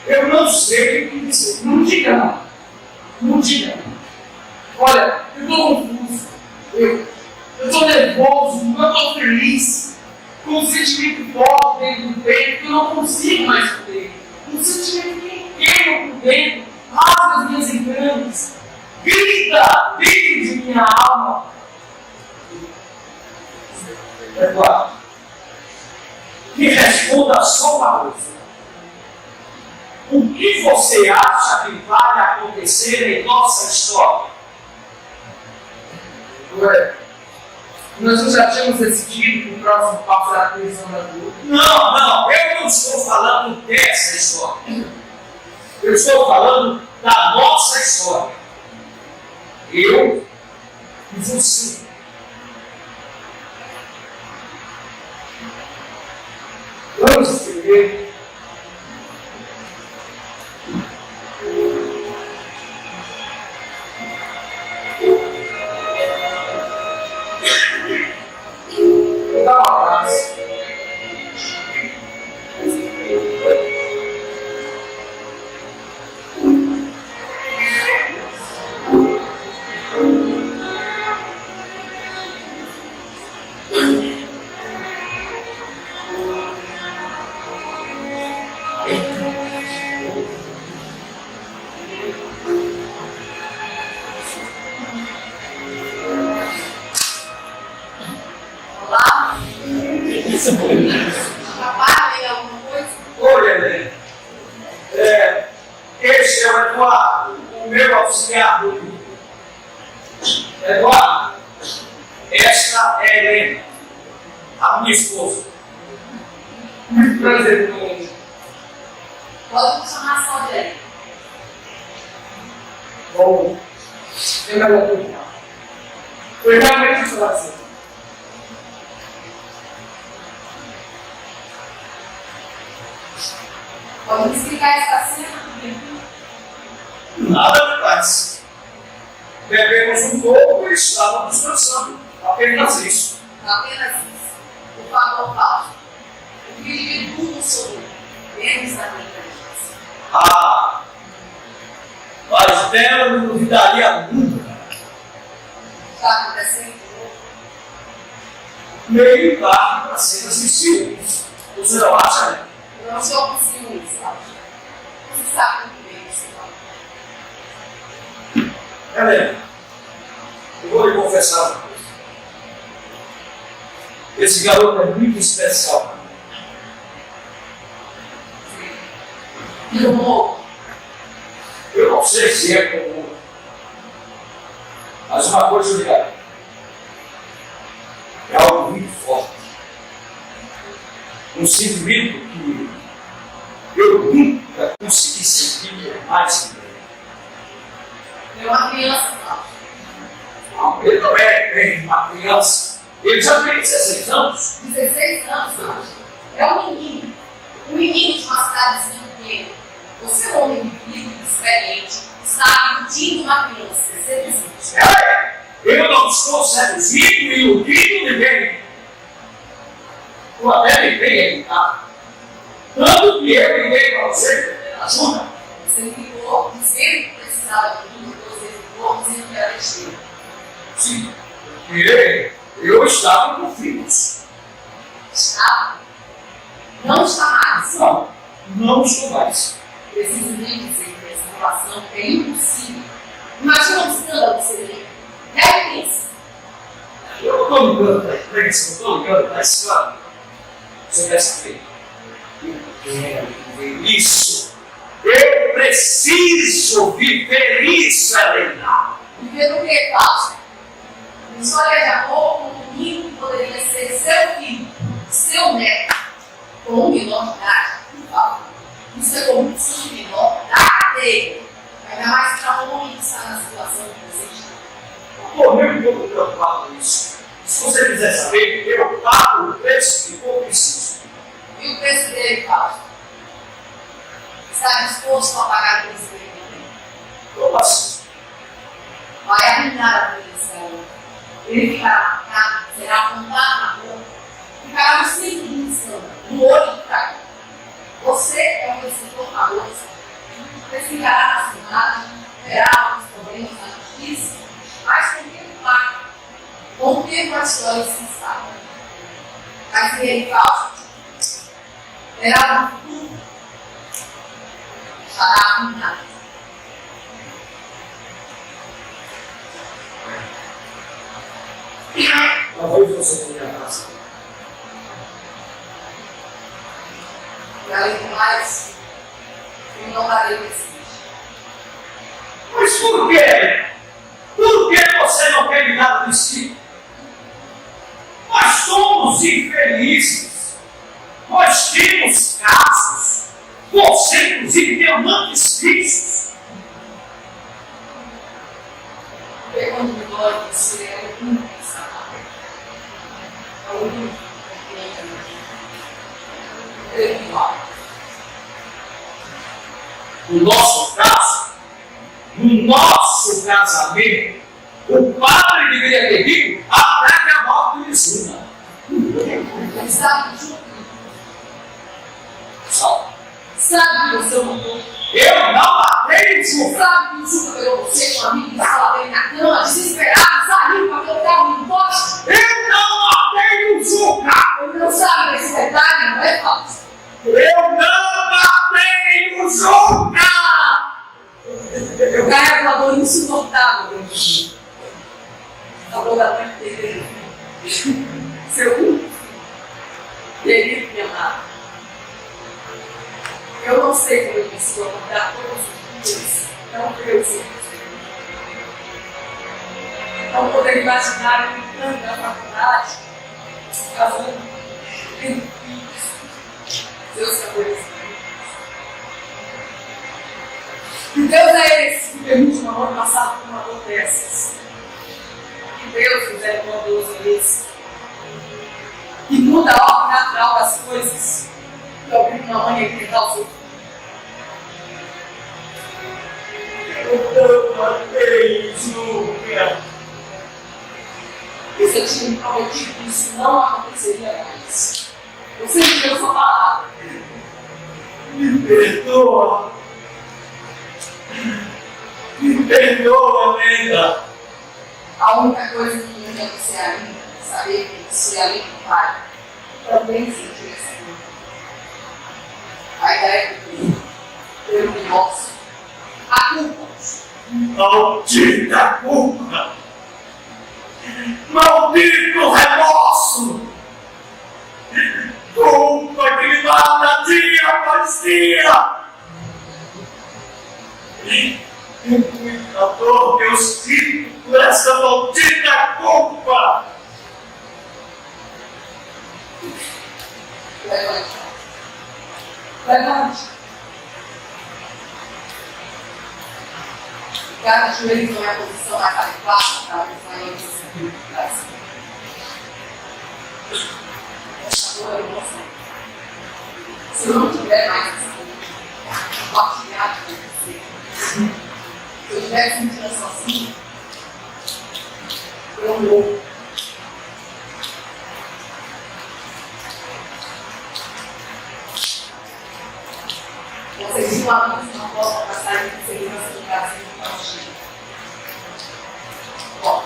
eu não sei o que dizer. Não diga não. Não diga não. Olha, eu estou confuso. Eu estou nervoso, eu estou feliz. Com um sentimento forte dentro do peito que eu não consigo mais ter. Um sentimento que queima por dentro, rasga as minhas entranhas, grita dentro de minha alma. É claro. Me responda só uma coisa. O que você acha que vai acontecer em nossa história? Ué, nós já tínhamos decidido que o próximo passo era a criação da dúvida. Não, eu não estou falando dessa história. Eu estou falando da nossa história. Eu e você. ver. Dá um abraço. Papai, tem alguma coisa? Olha, Helena, esse é o Eduardo, o meu auxiliar do grupo. Eduardo, esta é a Helena, a minha esposa. Muito prazer com ele. Pode me chamar só de aí. Bom, tem mais alguma coisa? Foi realmente um prazer. Pode me explicar essa cena? Nada demais. Bebemos um pouco e estávamos descansando. Apenas isso. Apenas isso. Por favor, Fausto. Eu queria ver tudo sobre menos da minha inteligência. Ah, mas dela não duvidaria nunca. Está acontecendo? Meio tarde para cenas de ciúmes. Você não acha, né? Eu não estou com ciúmes, Fausto. Você sabe muito bem disso, Fausto. Helena, eu vou lhe confessar uma coisa. Esse garoto é muito especial para mim. Eu não sei se é comum, mas uma coisa eu lhe garanto. É algo muito forte. Um sentimento que eu nunca consegui sentir mais que ele. É uma criança, Fausto. Não, ele não é bem uma criança. Ele já tem 16 anos. 16 anos, Fausto. É um menino. Um menino de uma cidadezinha pequena. Você é um homem vivo, experiente, está iludindo uma criança. Você existe. Eu não estou seduzindo e iludindo ninguém. Eu até liguei ele, tá? Tanto que eu liguei para você, ajuda. Você me ligou dizendo que precisava de mim, você ligou dizendo que era besteira. Sim, porque eu estava com filhos. Estava? Não está mais. Não, não estou mais. Preciso nem dizer que essa relação é impossível. Imagina um escândalo que seria. Pensa. Eu não estou ligando para a imprensa, não estou ligando para esse cara. Você quer saber? Eu quero ver isso. Eu preciso viver isso, Helena. Viver o que, Fausto? Uma história de amor com um menino que poderia ser seu filho, seu neto, com um menor de idade. Por favor. Isso é corrupção de menor da cadeia. Ainda mais para um homem que está na situação que você está. Pô, eu não estou preocupado com isso. Se você quiser saber, eu pago o preço que for preciso. E o preço dele, Fausto? Está disposto a pagar o preço dele também? Eu passo. Vai arruinar a vida desse garoto. Ele ficará marcado, será apontado na rua, ficará no centro do escândalo, no olho do caminho. Você é um receptor famoso, você ficará na cidade, terá alguns problemas na justiça, mas com o tempo paga, com o tempo a história se instala. Mas ele, Fausto, terá um futuro, estará arruinado. Talvez você tenha razão. E além do mais, eu não darei presente. Mas por quê? Por que você não quer me dar o vestido? Nós somos infelizes. Nós temos casos. Você, inclusive, tem amantes fixos. Porque quando me dói, você é o único que está lá. É o único que tem. Ele me dói. No nosso caso, no nosso casamento, o padre deveria ter dito até que a morte lhe suma. Ele sabe de tudo. Só. Sabe que você é uma boa. Eu não matei o Juca. Sabe que o Juca pegou você com um amigo de sala dele na cama, desesperado, saiu para colocar um poste. Eu não matei o Juca. Ele não sabe desse detalhe, não é falso. Eu não matei o Juca. Eu carrego uma dor insuportável dentro de mim. A dor da mãe dele. Seu único querido me amar. Eu não sei como eu consigo acordar todos os dias. Não creio ser. Não poder imaginar eu entrando na faculdade, casando, tendo filhos, seus cabelos. Que Deus é esse que permite uma mão passar por uma dor dessas? Que Deus misericordioso é esse? Que muda a ordem natural das coisas, que obriga uma mãe a enfrentar o seu filho. Eu matei o Juca. E se eu tinha me prometido que isso não aconteceria mais, eu sempre deu sua palavra. Me perdoa. Me perdoa, Lenda. A única coisa que me quer você ainda é saber que você, além do pai, também sentiu essa culpa. A ideia que eu me mostro. A culpa. Maldita culpa. Maldito remorso. Culpa que me mata dia após dia. A dor que eu sinto por essa maldita culpa. Levante. Levante. Cada joelho não é a posição mais adequada para a pessoa em essa dor é emoção. Se eu não tiver mais essa dor, compartilhar com você. Se eu estiver sentindo sozinho, eu morro. Vocês viram a luz não volta para sair de segurança do Brasil para o Chile. Bom,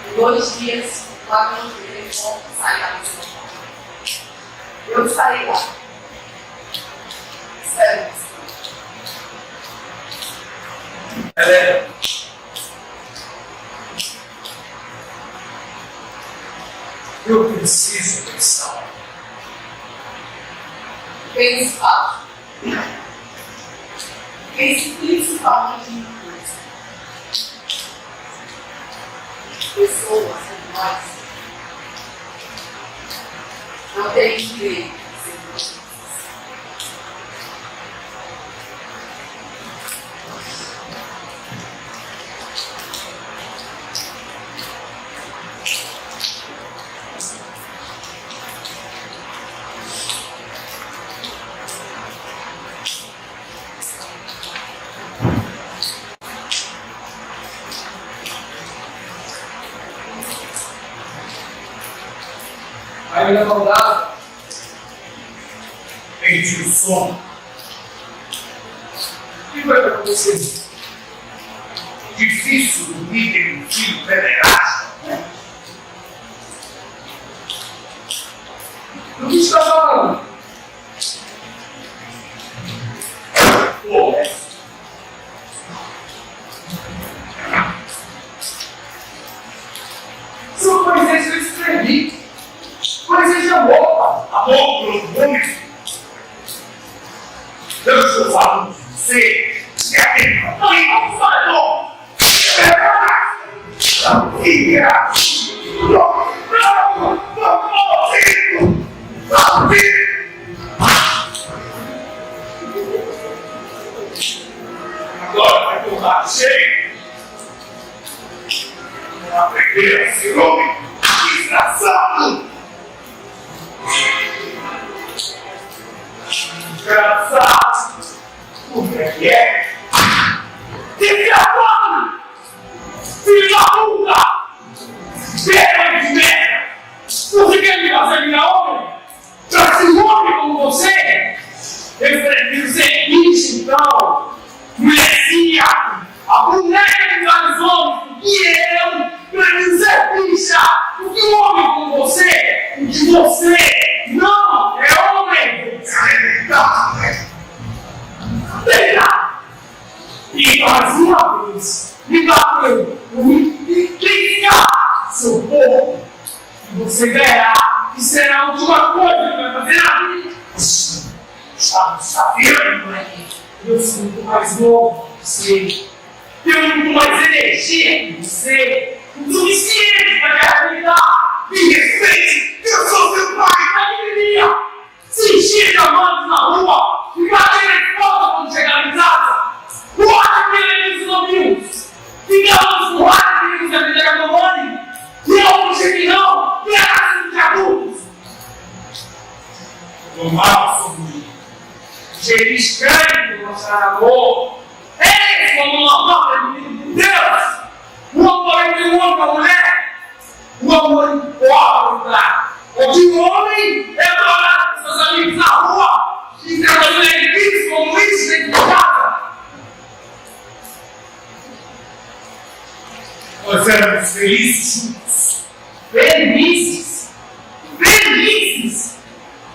em 2 dias, o avião dele volta a sair da luz não volta. Eu estarei lá. Espero você. Helena, eu preciso pensar. Pense fácil. Pense principalmente em coisa. Pessoas como nós não têm direito de ser egoístas. Aí me acordava, perdi o sono. O que vai acontecer? Difícil dormir ter um filho venerado. Do que está falando? Pô, são coisas que eu escrevi. Coisas de amor. Amor profundo. Eu estou falando de você. É aquele que falou. Filha. Não. Agora vai tornar cheio. Aprender a ser homem desgraçado. Desgraçado! O que é? Desgraçado! Filho da puta! Merda de merda! Você quer me fazer virar homem? Pra ser um homem como você? Eu prefiro ser bicho, então! Mulherzinha! A boneca de vários homens! E eu prefiro ser bicha! Porque um homem como você, porque você não é homem! Deita! E mais uma vez, me bateu, me clica, seu povo! E você verá que será a última coisa que vai fazer na vida! Está vendo, moleque? Eu sou muito mais novo que você. Tenho muito mais energia que você. O suficiente para te arrebentar. Me respeite, eu sou seu pai da alegria. Se encher de amantes na rua e bater na escola quando chegar em casa. Bota aquele dos novinhos. Ficamos com raiva de da vida da mamãe. E eu não cheguei não. E a casa de adultos. Tomava sobre mim. Cheio estranho de mostrar amor. Eles, como uma própria de Deus, o amor entre um homem e uma mulher, o amor hipócrita, onde um homem é adorado por seus amigos na rua e trabalhando em equipes como isso dentro de casa. Nós éramos felizes juntos. Felizes? Felizes?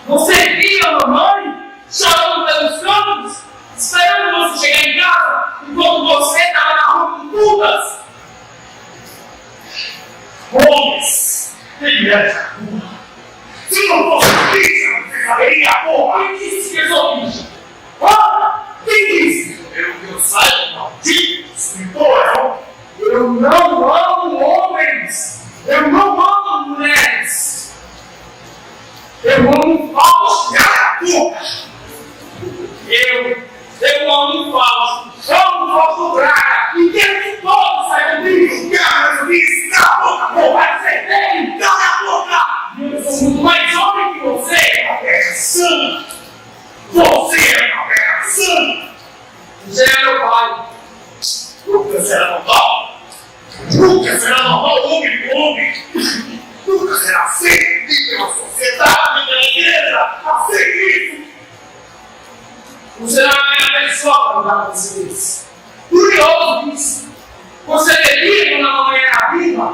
Você via a mamãe chorando pelos cantos, esperando você chegar em casa, enquanto você estava na rua com putas. Homens, ele é essa puta. Se não fosse bicha, você saberia, porra. Quem disse que eu sou bicha? Quem disse? Pelo que eu saiba, maldito escritor, eu não amo homens. Eu não amo mulheres. Eu amo falsos de puta. Eu amo falso, amo falso braga, e quero que todos saiam disso. Cara, isso, cala a boca, porra, acertei, cala a boca! Eu sou muito mais homem que você, uma terra sã. Você é uma terra sã. Você é meu pai. Nunca será normal. Nunca será normal homem com homem. Nunca será aceito pela sociedade, pela igreja. Aceite isso. Você não é a minha pessoa para lugar com vocês. Curioso isso. Você bebia quando a mamãe era viva,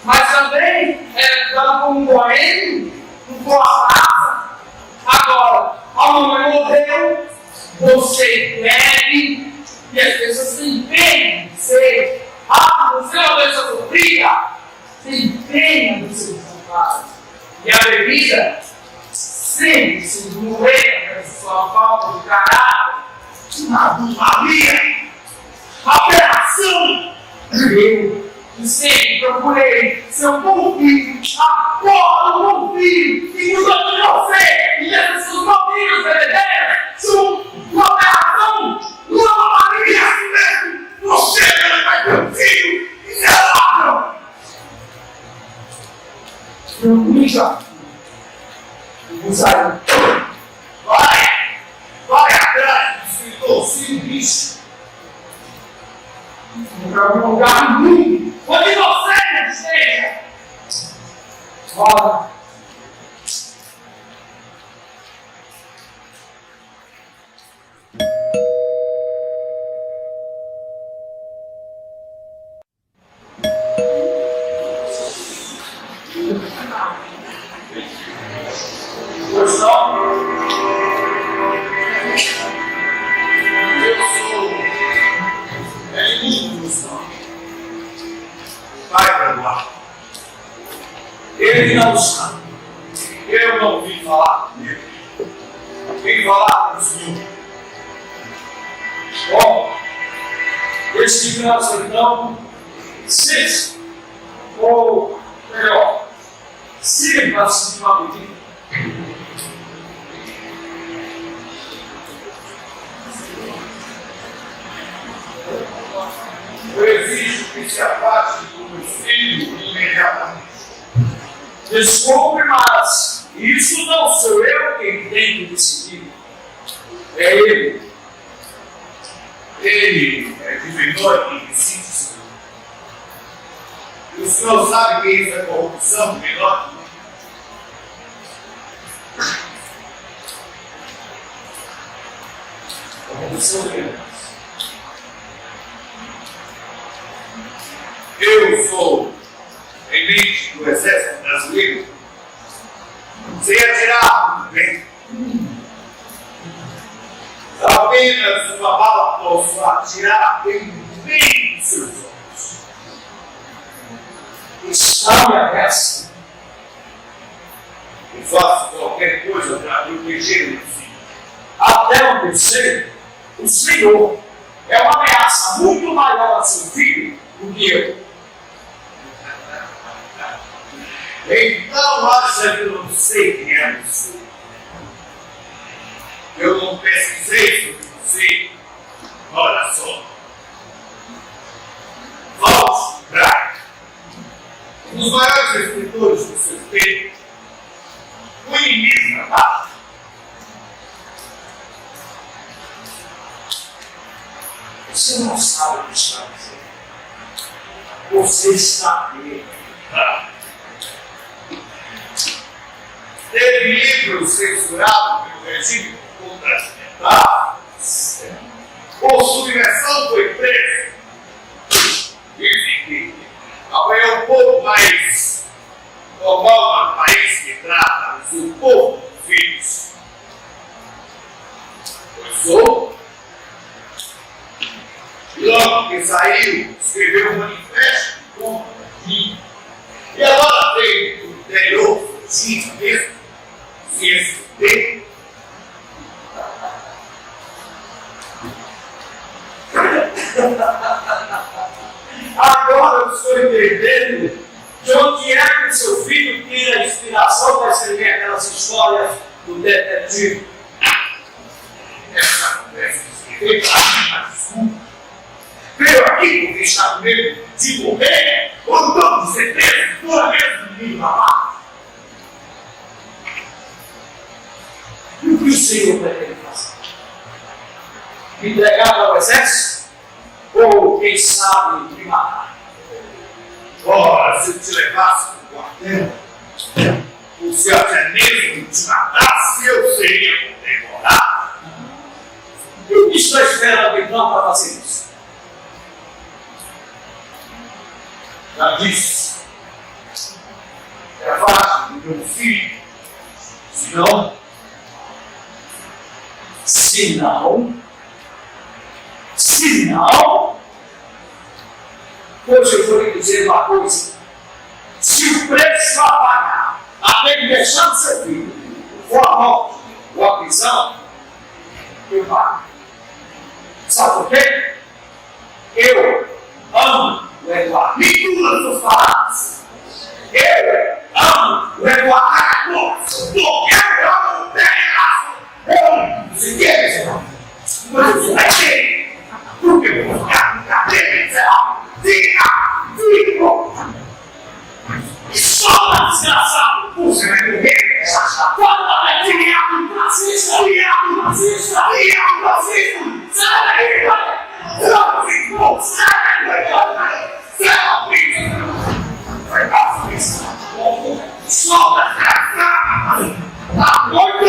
mas também era dado como um boêmio, um praça. Agora, a mamãe morreu, você bebe, e as pessoas se empenham em ser. Você é uma pessoa sofrida, se empenha no seu trabalho. E a bebida sempre se morrer com sua falta de caráter, anomalia, aberração. Eu sempre procurei ser um bom filho, a porra do bom filho, e cuidando de você e desses seus novinhos bebedeiros, são uma aberração, uma anomalia assim mesmo. Você não vai ter um filho, miserável. Eu nunca usaram. Vai atrás do escritor, filho bicho. Para algum lugar no mundo onde você não esteja. Olha. Pois não. Vai graduar. Ele que não busca. Eu não ouvi falar dele. Vim falar do Senhor. Bom, esse criança então, sexta, ou melhor, sirva-se de uma medida. Eu exijo que se afaste do meu filho imediatamente. Desculpe, mas isso não sou eu quem tem que decidir. É ele. Ele é de menor e simples. E o senhor sabe que isso é corrupção menor? Corrupção menor. Eu sou elite do Exército Brasileiro. Sei atirar muito bem. Apenas uma bala posso atirar bem nos seus olhos. Sabe a peça? Eu faço qualquer coisa para proteger o meu filho. Até onde eu sei, o Senhor é uma ameaça muito maior a seu filho do que eu. Então acha que eu não sei quem é você. Eu não pesquisei sobre você. Olha só. Walt Braga, um dos maiores escritores do seu tempo, o inimigo da pátria. Você não sabe o que está dizendo. Você está nele. Teve livros censurados pelo regime contra-militar. Por subversão foi preso. Dizem que apanhou um pouco mais normal no país que trata o seu povo dos filhos. Eu sou. E logo que saiu, escreveu um manifesto contra mim. E agora veio do interior, sim mesmo, se escrever. Agora eu estou entendendo de onde é que o seu filho tira a inspiração para escrever aquelas histórias do detetive. Essa conversa de escrever para desculpa. Veio aqui porque está com medo de morrer, ou não de ser preso, por mesmo menino babá. E o que o Senhor pretende fazer? Entregar ao exército? Ou, quem sabe, me matar? Ora, se eu te levasse para o quartel, ou se até mesmo te matasse, eu seria condecorado. E o que está esperando então para fazer isso? Já disse, é fácil do meu filho, Se não, pois eu vou lhe dizer uma coisa: se o preço a pagar até que deixar de ser filho for a morte ou a prisão, eu pago. Sabe por quê? Eu amo o Eduardo. Me cura suas palavras. Eu amo o Eduardo. Eu amo o pedaço. Eu amo os ingleses. Mas eu vai ter. Porque eu vou ficar com cabelo, fico! E só desgraçado! Você vai morrer! Fala daí, viado fascista! Viado fascista! Viado fascista! Sai daí, vai! Sai daí! Vai dar fascista! Solta, desgraçado! Tá doido,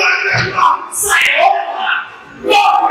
sai, opa! Logo!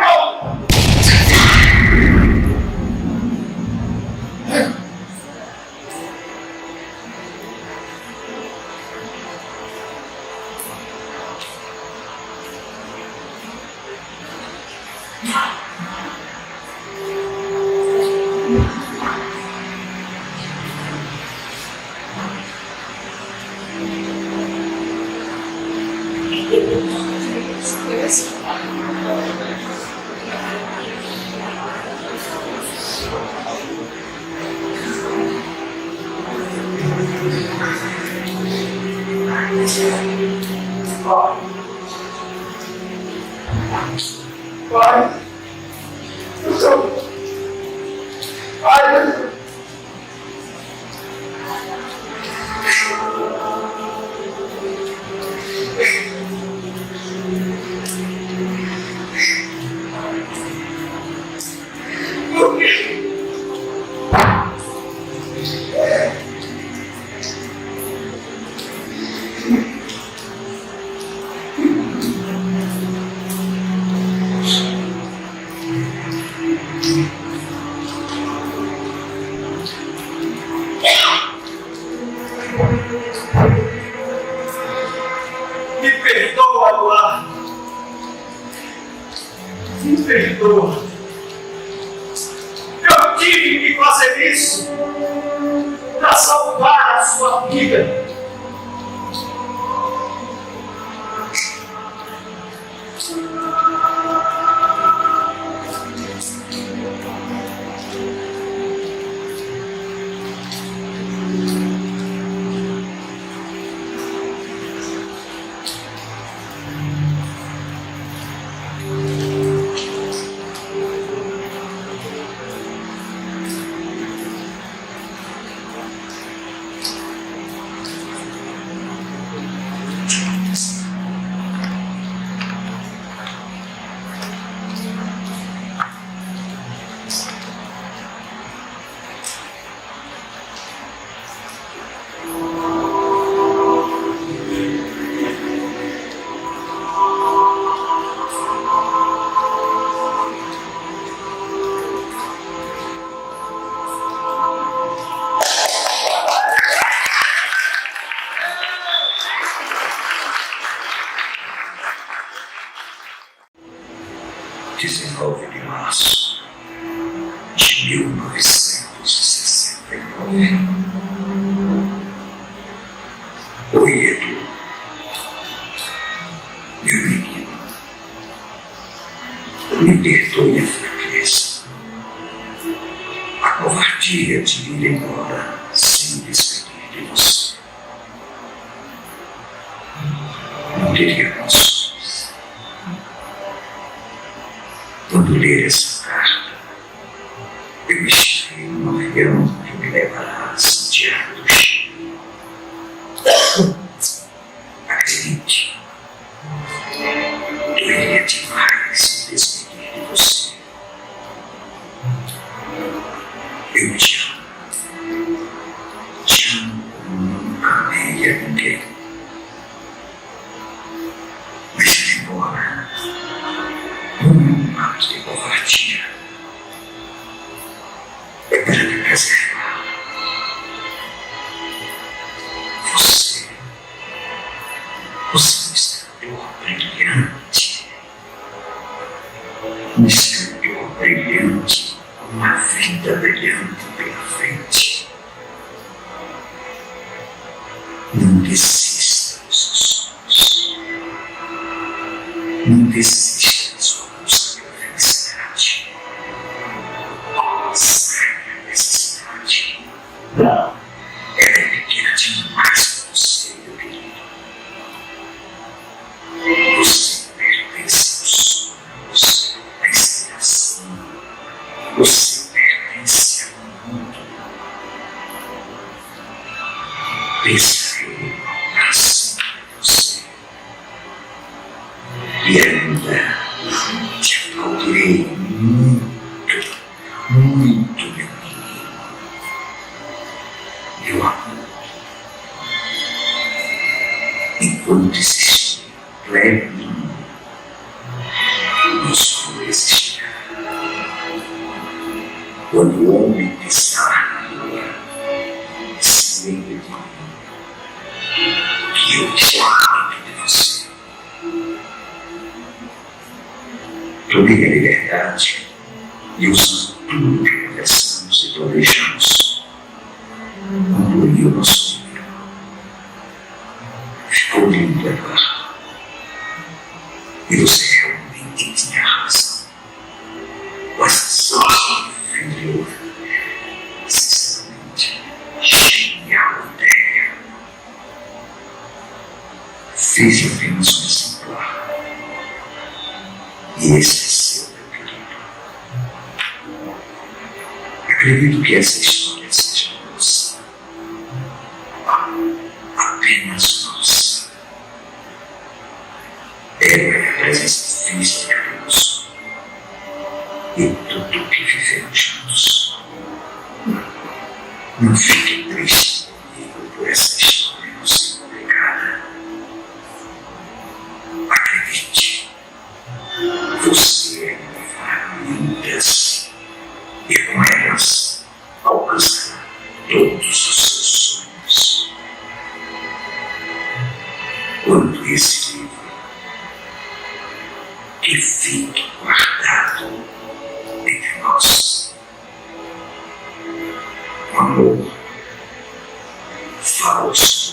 perdoa, Eduardo. Me perdoa. Eu tive que fazer isso para salvar a sua vida. De março de 1969. Oi, Edu, meu menino, me perdoe a fraqueza, a covardia de ir embora sem despedir de você. Não teria condições. Quando ler essa carta, eu estarei num avião que me levará a Santiago do Chile. Acredite, doeria demais me despedir de você. Eu te amo como nunca amei a ninguém. Mas ir embora, um ato de covardia, é para me preservar. Você é um escritor brilhante. Um escritor brilhante, com uma vida brilhante pela frente. Não desista dos seus sonhos. Não desista da sua busca pela felicidade. Saia dessa cidade. Ela é pequena demais para você, meu querido. Você pertence aos sonhos, à inspiração. Você pertence ao mundo. Pensarei para sempre em você. E ainda te aplaudirei muito, muito, meu menino. Meu amor. Enquanto existir pleno, nós vamos existir. Quando o homem pisar na lua, se lembre de mim, que eu estou dentro de você. Tomei a liberdade e usando tudo que conversamos e planejamos, concluí o nosso livro. Ficou lindo, Eduardo. E você realmente tinha razão. Com essa sorte de filho, sinceramente, genial ideia. Fiz apenas um exemplar. E esse é seu, meu querido. Acredito que essa história seja nossa. Apenas nossa. Ela é a presença física conosco. E tudo que vivemos juntos. Não fique triste comigo por essa história não ser complicada. Acredite, você ainda fará muitas e com elas alcançará todos os seus sonhos. Quando esse livro efeito guardado entre nós. O amor falso.